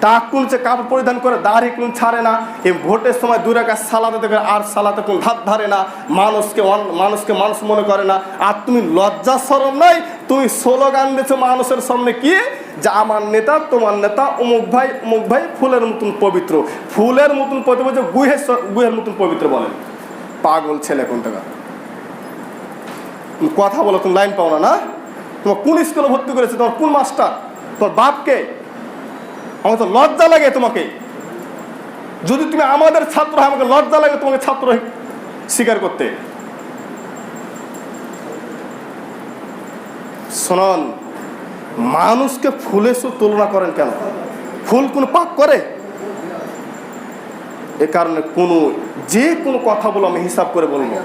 টাকুনছে কাপড় পরিধান করে, দাড়ি কোন ছাড়ে না, এই ভোটের সময় 2 রাকাত সালাতে দেবে আর সালাতে কোন ধার ধারে না, মানুষকে মানুষ মনে করে না। আর তুমি লজ্জা শরম নাই? তুমি স্লোগান দিয়েছো মানুষের সামনে কি, যে আমার নেতা তোমার নেতা অমুক ভাই ফুলের মতন পবিত্র, ফুলের মতন পবিত্র, গুহের মতন পবিত্র বলেন। পাগল ছেলে কোন টাকা কথা বলো, তুমি লাইন পাও না? তোমার কোন স্কুলে ভর্তি করেছে? তোমার কোন মাস্টার? তোমার বাপকে? আমার তো লজ্জা লাগে তোমাকে। যদি তুমি আমাদের ছাত্র হয়, আমাকে লজ্জা লাগে তোমাকে ছাত্র স্বীকার করতে। শোনন, মানুষকে ফুলের সাথে তুলনা করেন কেন? ফুল কোন পাপ করে? এ কারণে যে কোনো কথা বলো আমি হিসাব করে বলবো।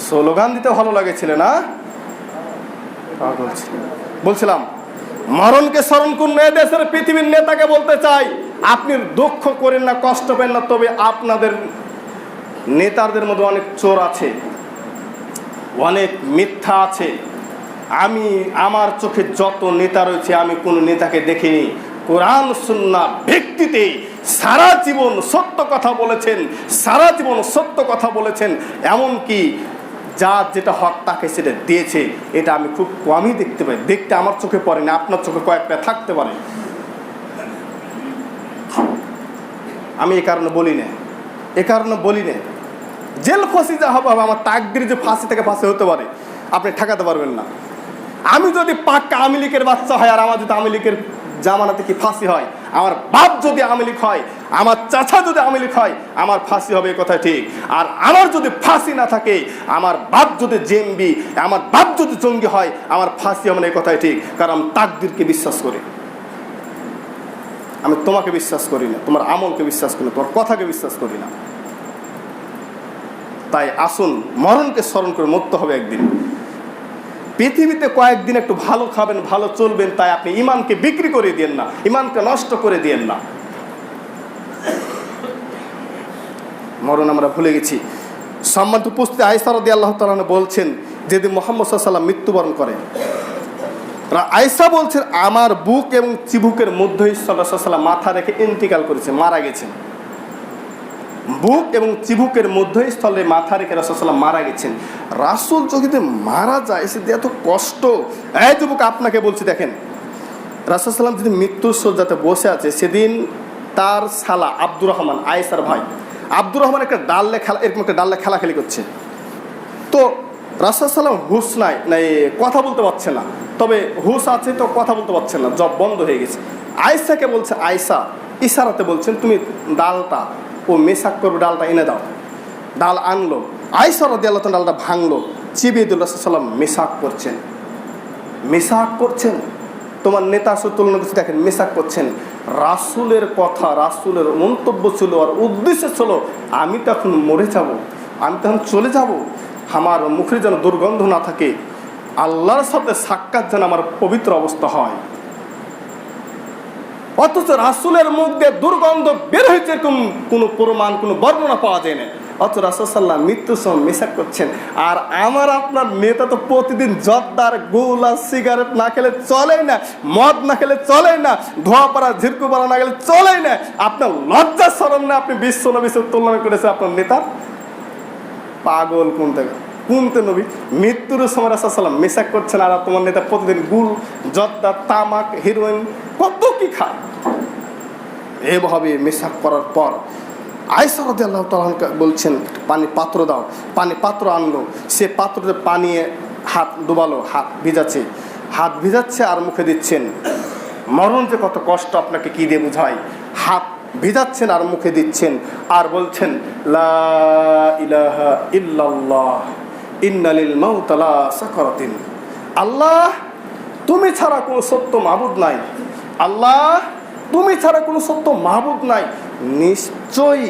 স্লোগান দিতে ভালো লাগেছিল না? বলছিলাম মরণকে স্মরণ করুন। এ দেশের পৃথিবীর নেতাকে বলতে চাই, আপনি দুঃখ করেন না, কষ্ট পেন না, তবে আপনাদের নেতাদের মধ্যে অনেক চোর আছে, অনেক মিথ্যা আছে। আমার চোখে যত নেতা রয়েছে, আমি কোনো নেতাকে দেখিনি কোরআন সুন্নাহ ভিত্তিতে সারা জীবন সত্য কথা বলেছেন, এমনকি যেটা হক তাকে সেটা দিয়েছে। এটা আমি খুব কমই দেখতে আমার চোখে পড়ে না, আপনার চোখে কয়েকটা থাকতে পারে। আমি এ কারণে বলি না জেল ফাঁসি যা হবে, আমার তাকদির যে ফাঁসি থেকে ফাঁসি হতে পারে, আপনি ঠেকাতে পারবেন না। আমি যদি পাক্কা আওয়ামী লীগের বাচ্চা হয়, আর আমার যদি আওয়ামী লীগের জামানাতে কি ফাঁসি হয়, আমার বাপ যদি আওয়ামী লীগ হয়, আমার চাচা যদি আওয়ামী লীগ হয়, আমার ফাঁসি হবে, এ কথা ঠিক। আর আমার যদি ফাঁসি না থাকে, আমার বাপ যদি জেএমবি, আমার বাপ যদি জঙ্গি হয়, আমার ফাঁসি হবে না, এই কথাই ঠিক। কারণ আমি তাকদীরকে বিশ্বাস করি, আমি তোমাকে বিশ্বাস করি না, তোমার আমলকে বিশ্বাস করি না, তোমার কথাকে বিশ্বাস করি না। তাই আসুন মরণকে স্মরণ করে মরতে হবে একদিন। পৃথিবীতে কয়েকদিন একটু ভালো খাবেন, ভালো চলবেন, তাই আপনি ইমানকে বিক্রি করে দিয়েন না, ইমানকে নষ্ট করে দিয়েন না। মরণ আমরা ভুলে গেছি। সম্মানিত উপস্থিতি, আয়েশা রাদিয়াল্লাহু তাআলা বলছেন, যেদিন মুহাম্মদ সাল্লাল্লাহু আলাইহি ওয়াসাল্লাম মৃত্যুবরণ করেন, আয়েশা বলছেন আমার বুক এবং চিবুকের মধ্যেই সাল্লাল্লাহু আলাইহি ওয়াসাল্লাম মাথা রেখে ইন্তিকাল করেছে, মারা গেছেন। বুক এবং চিবুকের মধ্যস্থলে মাথা রেখে রাসূল সাল্লাল্লাহু মারা গেছেন। রাসূল যদি মারা যায় সে এত কষ্ট। এই যুবক আপনাকে বলছি, দেখেন রাসূল সাল্লাল্লাহু যদি মৃত্যুর শয্যাতে বসে আছে, সেদিন তার শালা আব্দুর রহমান, আয়েশার ভাই আব্দুর রহমান একটা ডাল্লে খেলা, এরকম একটা ডাল্লে খেলাখেলি করছে। তো রাসূল সাল্লাল্লাহু হুঁশ নাই, কথা বলতে পারছে না, তবে হুঁশ আছে তো কথা বলতে পারছে না, জব বন্ধ হয়ে গেছে। আয়েশাকে বলছে, আয়েশা ইশারাতে বলছেন তুমি ডালটা, ও মেশাক করবে, ডালটা এনে দাও। ডাল আনলো, আয়েশা রাদিয়াল্লাহু তাআলা ডালটা ভাঙলো, চিবিয়ে দিল। রাসূল সাল্লাল্লাহু মেশাক করছেন, মেশাক করছেন। তোমার নেতা তুলনা কিছু দেখেন, মেশাক করছেন। রাসূলের কথা, রাসূলের মন্তব্য ছিল আর উদ্দেশ্য ছিল, আমি তো এখন মরে যাব, আমি তখন চলে যাব, আমার মুখে যেন দুর্গন্ধ না থাকে, আল্লাহর সাথে সাক্ষাৎ যেন আমার পবিত্র অবস্থা হয়। অথচ রাসূলের মুখ দিয়ে দুর্গন্ধ বের হয়েছে এরকম কোনো প্রমাণ, কোনো বর্ণনা পাওয়া যায় না। অথচ রাসূল সাল্লাল্লাহু মৃত্যুর সময় মেশাক করছেন। আর আমার আপনার নেতা তো প্রতিদিন জর্দার, গোলা, সিগারেট না খেলে চলেই না, মদ না খেলে চলেই না, ধোয়া পাড়া, ঝিরকু পাড়া না খেলে চলেই না। আপনার লজ্জা শরম না, আপনি বিশ্ব নবীর তুলনা করেছে আপনার নেতা? পাগল কোনতে নবী? মৃত্যুর সময় রাসূল সাল্লাল্লাহু আলাইহি ওয়াসাল্লাম মেশাক করছেন, আর তোমার নেতা প্রতিদিন গুল, জর্দা, তামাক, হেরোইন কত কি খায়। এভাবে মেশাক করার পর আয়েশা রাদিয়াল্লাহু তাআলা বলছেন, পানি পাত্র দাও। পানি পাত্র আনলো, সে পাত্রতে পানি হাত ডুবালো, হাত ভিজাচ্ছে, হাত ভিজাচ্ছে আর মুখে দিচ্ছেন। মরণ যে কত কষ্ট আপনাকে কি দিয়ে বুঝায়। হাত ভিজাচ্ছেন আর মুখে দিচ্ছেন আর বলছেন, লা ইলাহা ইল্লাল্লাহ ইন্নালিল মাউতা লা সাকারাতিন। আল্লাহ তুমি ছাড়া কোনো সত্য মাবুদ নাই, আল্লাহ তুমি ছাড়া কোনো সত্য মাবুদ নাই। নিশ্চয়ই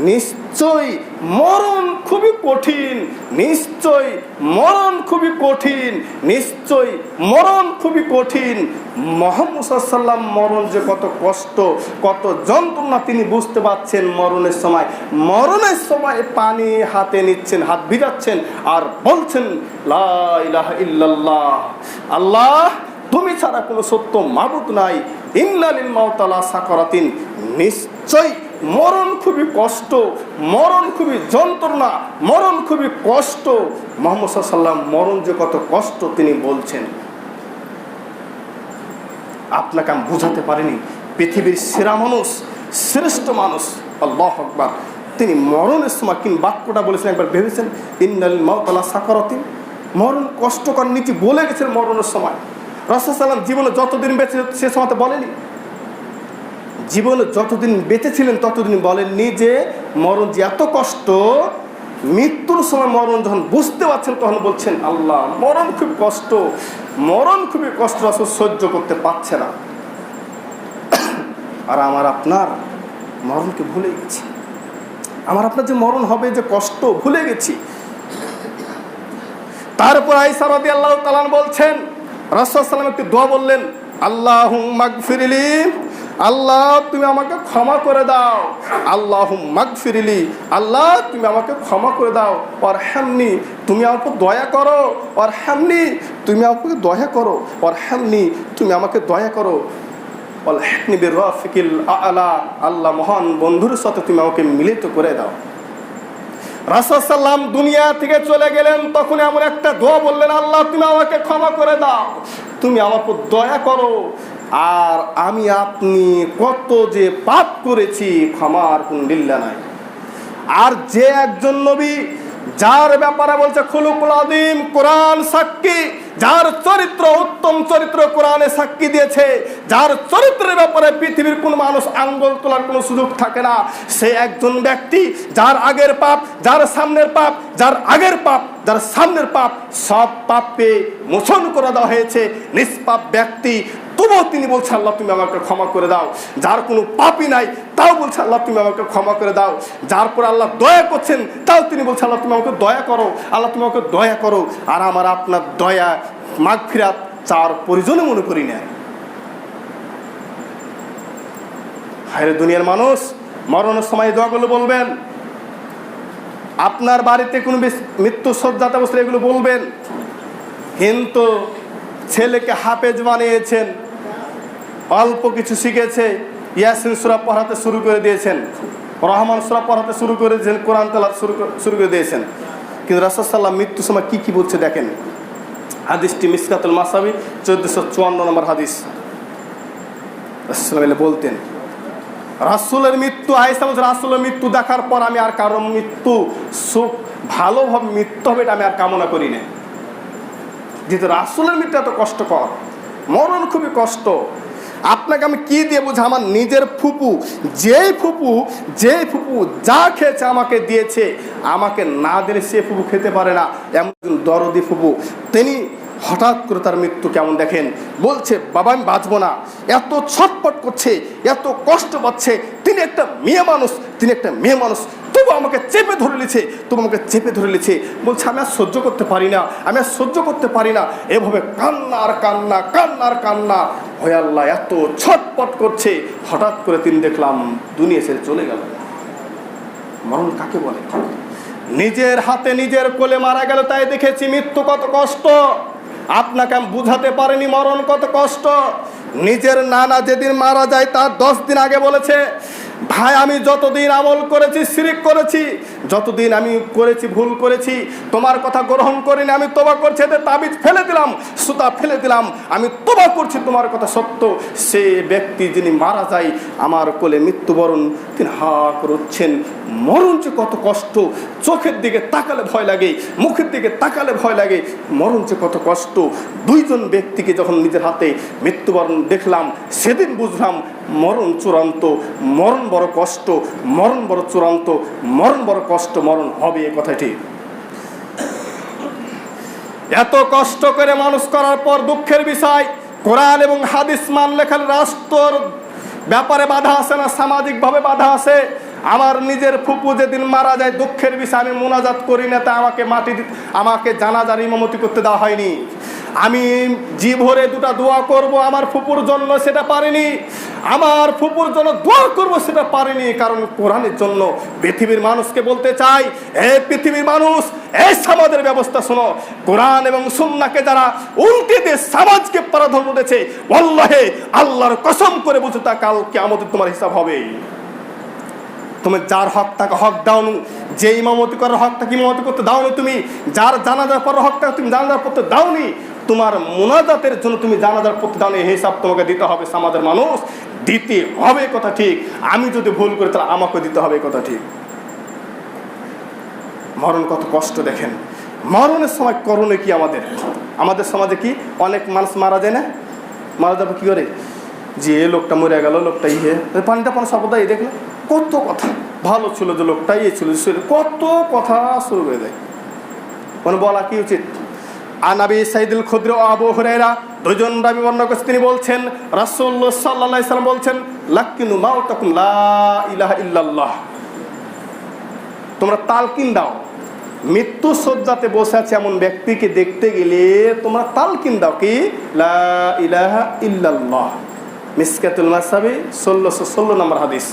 নিশ্চয়ই মরণ খুবই কঠিন, নিশ্চয়ই মরণ খুবই কঠিন, নিশ্চয়ই মরণ খুবই কঠিন। মুহাম্মদ সাল্লাল্লাহু আলাইহি ওয়াসাল্লাম মরণ যে কত কষ্ট, কত যন্ত্রণা তিনি বুঝতে পারছেন মরণের সময়। মরণের সময় পানি হাতে নিচ্ছেন, হাত ভিজাচ্ছেন আর বলছেন, লা ইলাহা ইল্লাল্লাহ, আল্লাহ তুমি ছাড়া কোনো সত্য মাবুদ নাই, ইন্নালিল মাউতা লা সাকারাতিন। নিশ্চয়ই মরণ খুবই কষ্ট, মরণ খুবই যন্ত্রণা, মরণ খুবই কষ্ট। মুহাম্মদ সাল্লাল্লাহু আলাইহি ওয়াসাল্লাম মরণ যে কত কষ্ট তিনি বলছেন। আপনাকে আমি বুঝাতে পারিনি, পৃথিবীর সেরা মানুষ, শ্রেষ্ঠ মানুষ, আল্লাহু আকবার, তিনি মরণের সময় কি বাক্যটা বলেছেন একবার ভেবেছেন? ইন্নালিল মাউতা লা সাকারাতিন। মরণ কষ্টকর নীতি বলে গেছেন মরণের সময়। রাসূল সাল্লাল্লাহু আলাইহি ওয়াসাল্লাম জীবনে যতদিন বেঁচে সে সময় বলেনি, জীবনে যতদিন বেঁচে ছিলেন ততদিন বলেননি যে মরণ যে এত কষ্ট। মৃত্যুর সময় মরণ যখন বুঝতে পারছেন তখন বলছেন, আল্লাহ মরণ খুব কষ্ট, মরণ খুবই কষ্ট, রাসূল সহ্য করতে পারছে না। আর আমার আপনার মরণকে ভুলে গেছি, আমার আপনার যে মরণ হবে, যে কষ্ট ভুলে গেছি। তারপর আয়েশা রাদিয়াল্লাহু তাআলা বলছেন, রাসূল সাল্লাল্লাহু আলাইহি ওয়াসাল্লাম একটি দোয়া বললেন, আল্লাহুম্মা গফিরলি, আল্লাহ তুমি আমাকে ক্ষমা করে দাও, আল্লাহুম্মা গফিরলি, আল্লাহ তুমি আমাকে ক্ষমা করে দাও, ওয়ারহামনি তুমি আমার উপর দয়া করো, ওয়ারহামনি তুমি আমাকে দয়া করো, ওয়ারহামনি তুমি আমাকে দয়া করো, ওয়ালহিকনি বিররাফিকিল আ'লা, আল্লাহ মহান বন্ধুর সাথে তুমি আমাকে মিলিত করে দাও। রাসূল সাল্লাম দুনিয়া থেকে চলে গেলেন, তখন এমন একটা দোয়া বললেন, আল্লাহ তুমি আমাকে ক্ষমা করে দাও, তুমি আমার উপর দয়া করো, আর আমি আপনি কত যে পাপ করেছি, ক্ষমার কোন লিল্লা নাই। আর যে একজন নবী যার ব্যাপারে বলছে খুলুকুল আযীম, কোরআন সাক্ষী, যার চরিত্র উত্তম চরিত্র কোরআনে সাক্ষী দিয়েছে, যার চরিত্রের ব্যাপারে পৃথিবীর কোন মানুষ আঙ্গুল তোলার কোনো সুযোগ থাকে না, সে একজন ব্যক্তি যার আগের পাপ, যার সামনের পাপ, যার আগের পাপ, যার সামনের পাপ, সব পাপকে মোচন করে দেওয়া হয়েছে। নিষ্পাপ ব্যক্তি, তবুও তিনি বলছেন, আল্লাহ তুমি আমাকে ক্ষমা করে দাও। যার কোনো পাপই নাই তাও বলছে, আল্লাহ তুমি আমাকে ক্ষমা করে দাও। যার পর আল্লাহ দয়া করছেন তাও তিনি বলছেন, আল্লাহ তুমি আমাকে দয়া করো, আল্লাহ তুমি আমাকে দয়া করো। আর আমার আপনার দয়া মাগফিরাত চার পরিজনে মনে করি না। হায়রে দুনিয়ার মানুষ, মরণের সময় দোয়াগুলো বলবেন, আপনার বাড়িতে কোনো মৃত্যু সজ্জাতে বসলে এগুলো বলবেন। কিন্তু ছেলেকে হাফেজ বানিয়েছেন, অল্প কিছু শিখেছে, ইয়াসিন সূরা পড়াতে শুরু করে দিয়েছেন, রহমান সূরা পড়াতে শুরু করেছেন, কোরআন তেলাওয়াত শুরু করে দিয়েছেন, কিন্তু রাসূল সাল্লাল্লাহু আলাইহি মৃত্যুর সময় কি বলছে দেখেন। হাদিসটি মিসকাতুল মাসাবি 1454 নম্বর হাদিস। রাসূল বলতেন, রাসূলের মৃত্যু, আয়েশা বলছে রাসূলের মৃত্যু দেখার পর আমি আর কারো মৃত্যু সুখ ভালোভাবে মৃত্যু হবে এটা আমি আর কামনা করি না। যেহেতু রাসূলের মৃত্যু এত কষ্টকর, মরণ খুবই কষ্ট। আপনাকে আমি কি দিয়ে বুঝা, আমার নিজের ফুপু, যেই ফুপু যা খেয়েছে আমাকে দিয়েছে, আমাকে না দিলে সে ফুপু খেতে পারে না, এমন দরদি ফুপু, তিনি হঠাৎ করে তার মৃত্যু কেমন দেখেন, বলছে বাবা আমি বাঁচবো না, এত ছটপট করছে, এত কষ্ট পাচ্ছে, তিনি একটা মেয়ে মানুষ, তবু আমাকে চেপে ধরে নিয়েছে, বলছে আমি আর সহ্য করতে পারি না, এভাবে কান্না হয় আল্লাহ এত ছটপট করছে। হঠাৎ করে তিনি দেখলাম দুনিয়া ছেড়ে চলে গেল। মরণ কাকে বলে? নিজের হাতে নিজের কোলে মারা গেল, তাই দেখেছি মৃত্যু কত কষ্ট। আপনাকে আমি বুঝাতে পারিনি মরণ কত কষ্ট। নিজের নানা যেদিন মারা যায় তার 10 দিন আগে বলেছে, ভাই আমি যতদিন আমল করেছি, শিরক করেছি, যতদিন আমি করেছি ভুল করেছি, তোমার কথা গ্রহণ করিনি, আমি তওবা করছি, এতে তাবিজ ফেলে দিলাম, সুতা ফেলে দিলাম, আমি তওবা করছি, তোমার কথা সত্য। সে ব্যক্তি যিনি মারা যায় আমার কোলে মৃত্যুবরণ, তিনি হা করছেন। মরণ যে কত কষ্ট, চোখের দিকে তাকালে ভয় লাগে, মুখের দিকে তাকালে ভয় লাগে, মরণ যে কত কষ্ট। দুইজন ব্যক্তিকে যখন নিজের হাতে মৃত্যুবরণ দেখলাম, সেদিন বুঝলাম মরণ চূড়ান্ত, মরণ বড় কষ্ট, মরণ বড় চূড়ান্ত, মরণ বড় কষ্ট, মরণ হবে এ কথাটি। এত কষ্ট করে মানুষ করার পর দুঃখের বিষয়, কোরআন এবং হাদিস মানলে খালি রাষ্ট্রর ব্যাপারে বাধা আছে না, সামাজিকভাবে বাধা আছে। আমার নিজের ফুপু যেদিন মারা যায়, দুঃখের বিষয় আমি মুনাজাত করি না, তা আমাকে জানাজার ইমামতি করতে দেওয়া হয়নি। আমি জি ভরে 2টা দোয়া করব আমার ফুপুর জন্য, সেটা পারিনি। আমার ফুপুর জন্য দোয়া করব, সেটা পারিনি। কারণ কোরআনের জন্য পৃথিবীর মানুষকে বলতে চাই, এই পৃথিবীর মানুষ, এই সমাজের ব্যবস্থা শোনো। কোরআন এবং সুন্নাহকে যারা উল্টে দিয়ে সমাজকে প্রাধান্য দিয়েছে, আল্লাহে আল্লাহর কসম করে বুঝে তা কাল কিয়ামতে তোমার হিসাব হবে। তুমি যার হক তাকে হক দাওনি, যে ইমামতি করার হক তাকে ইমামতি করতে দাওনি, তুমি যার জানাজার পর হক তাকে তুমি জানাজার পড়তে দাওনি, তোমার মুনাজাতের জন্য তুমি জানাজার পড়তে দাওনি, হিসাব তোমাকে দিতে হবে। সমাজের মানুষ দিতে হবে, কথা ঠিক। আমি যদি ভুল করি তাহলে আমাকে দিতে হবে, কথা ঠিক। মরণ কত কষ্ট দেখেন। মরণের সময় করণীয় কি আমাদের সমাজে কি অনেক মানুষ মারা যায় না, মারা যাবে কি করে, যে লোকটা মরে গেল, লোকটা পানিটা শপথ এই দেখলো, কত কথা ভালো ছিল, যে লোকটা ছিল, কত কথা শুরু হয়ে যায়। মানে বলা কি উচিত? আনাবি সাইদুল খুদরি ও আবু হুরায়রা দুজন রাবী বর্ণনা করেছেন, তিনি বলছেন রাসূলুল্লাহ সাল্লাল্লাহু আলাইহি সাল্লাম বলছেন, লাকিনু মাউতাকুম লা ইলাহা ইল্লাল্লাহ, তোমরা তালকিন দাও। মৃত্যু সজ্জাতে বসে আছে এমন ব্যক্তিকে দেখতে গেলে তোমরা তালকিন দাও কি, লা ইলাহা ইল্লাল্লাহ। মিসকাতুল মাসাবি 1616 নম্বর হাদিস।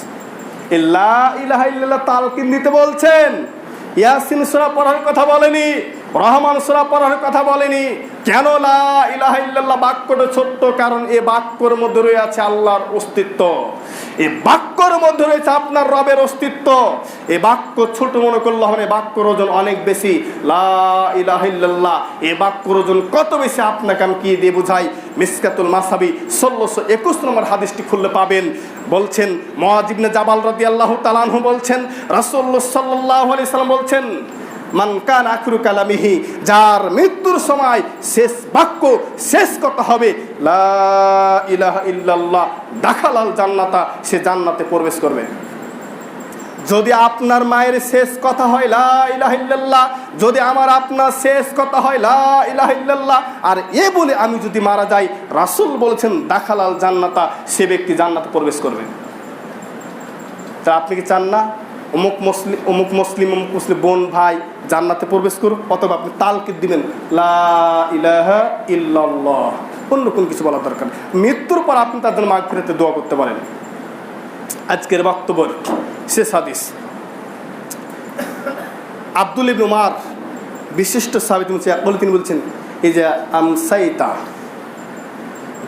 লা ইলাহা ইল্লাল্লাহ তালকিন দিতে বলছেন। ইয়াসিন সূরা পড়ার কথা বলেনি, রহমান সূরা পড়ার কথা বলেনি। কেন লা ইলাহা ইল্লাল্লাহ বাক্যটা ছোট্ট? কারণ এই বাক্যের মধ্যে রয়েছে আল্লাহর অস্তিত্ব, এই বাক্যের মধ্যে রয়েছে আপনার রবের অস্তিত্ব। এই বাক্য ছোট মনে করলে হবে, বাক্যর ওজন অনেক বেশি। লা ইলাহা ইল্লাল্লাহ এই বাক্যর ওজন কত বেশি আপনাকে আমি কি দিয়ে বুঝাই? মিসকাতুল মাসাবি 1621 নম্বর হাদিসটি খুললে পাবেন। বলছেন মুআয ইবনে জাবাল রাদিয়াল্লাহু তাআলা আনহু বলছেন, রাসূলুল্লাহ সাল্লাল্লাহু আলাইহি সাল্লাম বলছেন, মান কান আখিরু কালামিহি, যার মৃত্যুর সময় শেষ বাক্য, শেষ কথা হবে লা ইলাহা ইল্লাল্লাহ, দাখালাল জান্নাতা, সে জান্নাতে প্রবেশ করবে। যদি আপনার মায়ের শেষ কথা হয় লা ইলাহা ইল্লাল্লাহ, যদি আমার আপনার শেষ কথা হয় লা ইলাহা ইল্লাল্লাহ, আর এ বলে আমি যদি মারা যাই, রাসূল বলেছেন দাখালাল জান্নাতা, সে ব্যক্তি জান্নাতে প্রবেশ করবে। তা আপনি কি চান না অমুক মুসলিম বোন ভাই জান্নাতে প্রবেশ করুক? অথবা আপনি তালকিন দিবেন লা ইলাহা ইল্লাল্লাহ, অন্য কোন কিছু বলার দরকার। মৃত্যুর পর আপনি তার জন্য মাগফিরাতে দোয়া করতে পারেন। আজকের বক্তব্যের শেষ হাদিস, আব্দুল ইবনে উমর বিশিষ্ট সাহাবী তিনি বলছেন, এই যে আমসাইতা,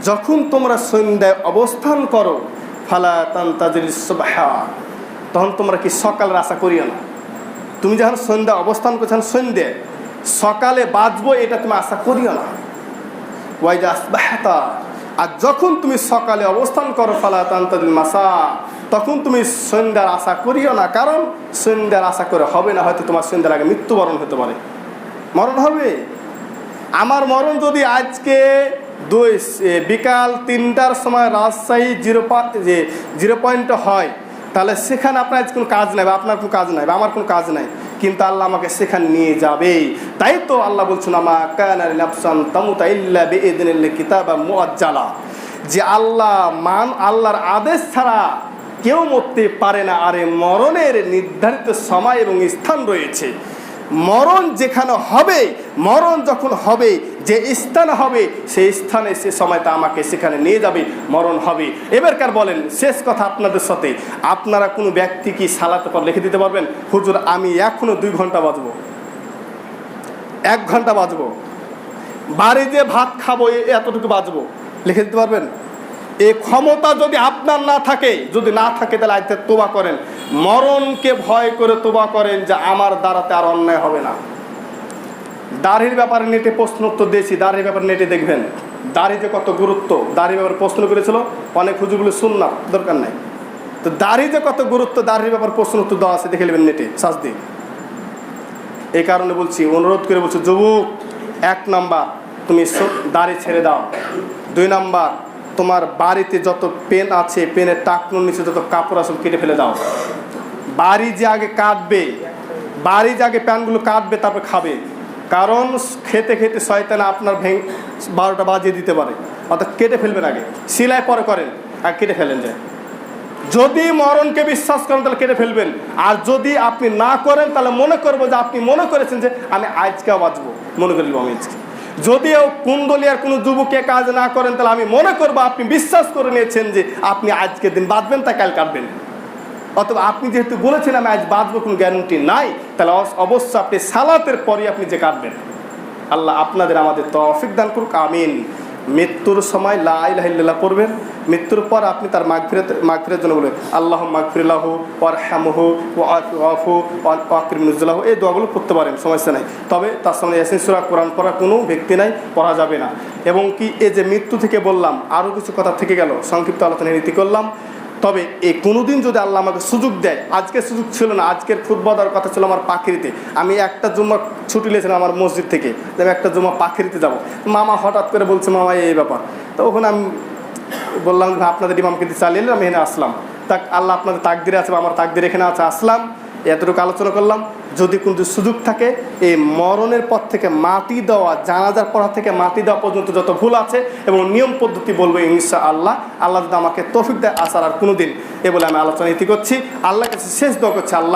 যখন তোমরা সন্ধ্যায় অবস্থান করো, ফালা তান্তাজিরিস সুবহা, তখন তোমরা কি সকালের আশা করিও না। তুমি যখন সন্ধ্যা অবস্থান করছো, সন্ধ্যে সকালে বাঁচবো এটা তুমি আশা করিও না। ওয়াইদা আসবাহতা, আর যখন তুমি সকালে অবস্থান করো ফালা তান্তাদিল মাসা, তখন তুমি সন্ধ্যার আশা করিও না, কারণ সন্ধ্যার আশা করে হবে না, হয়তো তোমার সন্ধ্যার আগে মৃত্যুবরণ হতে পারে, মরণ হবে। আমার মরণ যদি আজকে বিকাল 3টার সময় রাজশাহী 0 পয়েন্টে হয়, তাহলে সেখানে আপনার আজ কোনো কাজ নাই, বা আপনার কোনো কাজ নাই, বা আমার কোনো কাজ নাই, কিন্তু আল্লাহ আমাকে সেখানে নিয়ে যাবে। তাই তো আল্লাহ বলছেন আমা কানা লিনাফসিন তামুতা ইল্লা বিইذনিল্লাহি কিতাবাম মুআজ্জালা, যে আল্লাহর আদেশ ছাড়া কেউ মরতে পারে না। আরে মরণের নির্ধারিত সময় এবং স্থান রয়েছে। মরণ যেখানে হবে, মরণ যখন হবে, যে স্থানে হবে, সেই স্থানে সে সময়টা আমাকে সেখানে নিয়ে যাবে, মরণ হবে। এবারকার বলেন, শেষ কথা আপনাদের সাথে, আপনারা কোনো ব্যক্তি কি সালাতের পর লিখে দিতে পারবেন, হুজুর আমি এখনো 2 ঘন্টা বাঁচবো, 1 ঘন্টা বাঁচবো, বাড়ি যে ভাত খাবো এতটুকু বাঁচবো, লিখে দিতে পারবেন? এই ক্ষমতা যদি আপনার না থাকে, তাহলে আজকে তোবা করেন, মরণকে ভয় করে তোবা করেন, যে আমার দ্বারাতে আর অন্যায় হবে না। দাড়ির ব্যাপারে নেটে প্রশ্ন উত্তর দিয়েছি, দাড়ির ব্যাপারে নেটে দেখবেন, দাড়ি যে কত গুরুত্ব, দাড়ির ব্যাপারে প্রশ্ন করেছিল অনেক হুজুরগুলো, শুননা দরকার নাই। তো দাড়ি যে কত গুরুত্ব, দাড়ির ব্যাপারে প্রশ্ন উত্তর দেওয়া আছে, দেখে নেবেন নেটে সার্চ দিয়ে। এই কারণে বলছি, অনুরোধ করে বলছি, যুবক 1 নাম্বার তুমি দাড়ি ছেড়ে দাও। 2 নাম্বার তোমার বাড়িতে যত পেন আছে, পেনের টাকনুর নিচে যত কাপড় আছে কেটে ফেলে দাও। বাড়ি যে আগে কাটবে, বাড়ি যে আগে প্যানগুলো কাটবে, তারপর খাবে, কারণ খেতে খেতে শয়তান আপনার 12টা বাজিয়ে দিতে পারে। অর্থাৎ কেটে ফেলবেন আগে, সিলাই পরে করেন, আর কেটে ফেলেন যায়। যদি মরণকে বিশ্বাস করেন তাহলে কেটে ফেলবেন, আর যদি আপনি না করেন তাহলে মনে করবো যে আপনি মনে করেছেন যে আমি আজকেও বাঁচবো, মনে করিব আমি আজকে। যদিও কুণ্ডলিয়ার কোনো যুবকে কাজ না করেন, তাহলে আমি মনে করবো আপনি বিশ্বাস করে নিয়েছেন যে আপনি আজকের দিন বাঁচবেন, তাই কাল কাটবেন। অথবা আপনি যেহেতু বলেছেন আমি আজ বাঁচবো, কোনো গ্যারান্টি নাই, তাহলে অবশ্যই আপনি সালাতের পরে আপনি যে কাটবেন। আল্লাহ আপনাদের আমাদের তৌফিক দান করুক, আমিন। মৃত্যুর সময় লা ইলাহা ইল্লাল্লাহ পড়বেন, মৃত্যুর পর আপনি তার মাগফিরাতের জন্য বলবেন আল্লাহুম্মা মাগফিরলাহু ওয়ারহামহু ওয়াআফু ওয়াকরিম নুজুলাহু, এই দোয়াগুলো পড়তে পারেন, সমস্যা নাই। তবে তার সামনে ইয়াসিন সূরা কোরআন পড়া কোনো ব্যক্তি নাই, পড়া যাবে না। এবং কি এই যে মৃত্যু থেকে বললাম, আরও কিছু কথা থেকে গেল, সংক্ষিপ্ত আলোচনা নীতি করলাম। তবে এই কোনোদিন যদি আল্লাহ আমাকে সুযোগ দেয়, আজকে সুযোগ ছিল না, আজকের খুতবা দেওয়ার কথা ছিল আমার পাখিরিতে, আমি একটা জুম্মা ছুটি নিয়েছিলাম আমার মসজিদ থেকে, যে আমি একটা জুম্মা পাখিরিতে যাব। মামা হঠাৎ করে বলছে মামা এই ব্যাপার, তো ওখানে আমি বললাম আপনাদের ইমামকে দিয়ে চালিয়ে আমি এখানে আসলাম। তাক আল্লাহ আপনাদের তাকদিরে আছে, আমার তাকদির এখানে আছে, আসলাম, এতটুকু আলোচনা করলাম। যদি কোনো সুযোগ থাকে, এই মরণের পর থেকে মাটি দেওয়া, জানাজার পড়া থেকে মাটি দেওয়া পর্যন্ত যত ভুল আছে এবং নিয়ম পদ্ধতি বলবো ইনশাআল্লাহ। আল্লাহ যদি আমাকে তৌফিক দেয় আসার আর কোনো দিন, এ বলে আমি আলোচনা ইতি করছি। আল্লাহর কাছে শেষ দোয়া করছি, আল্লাহ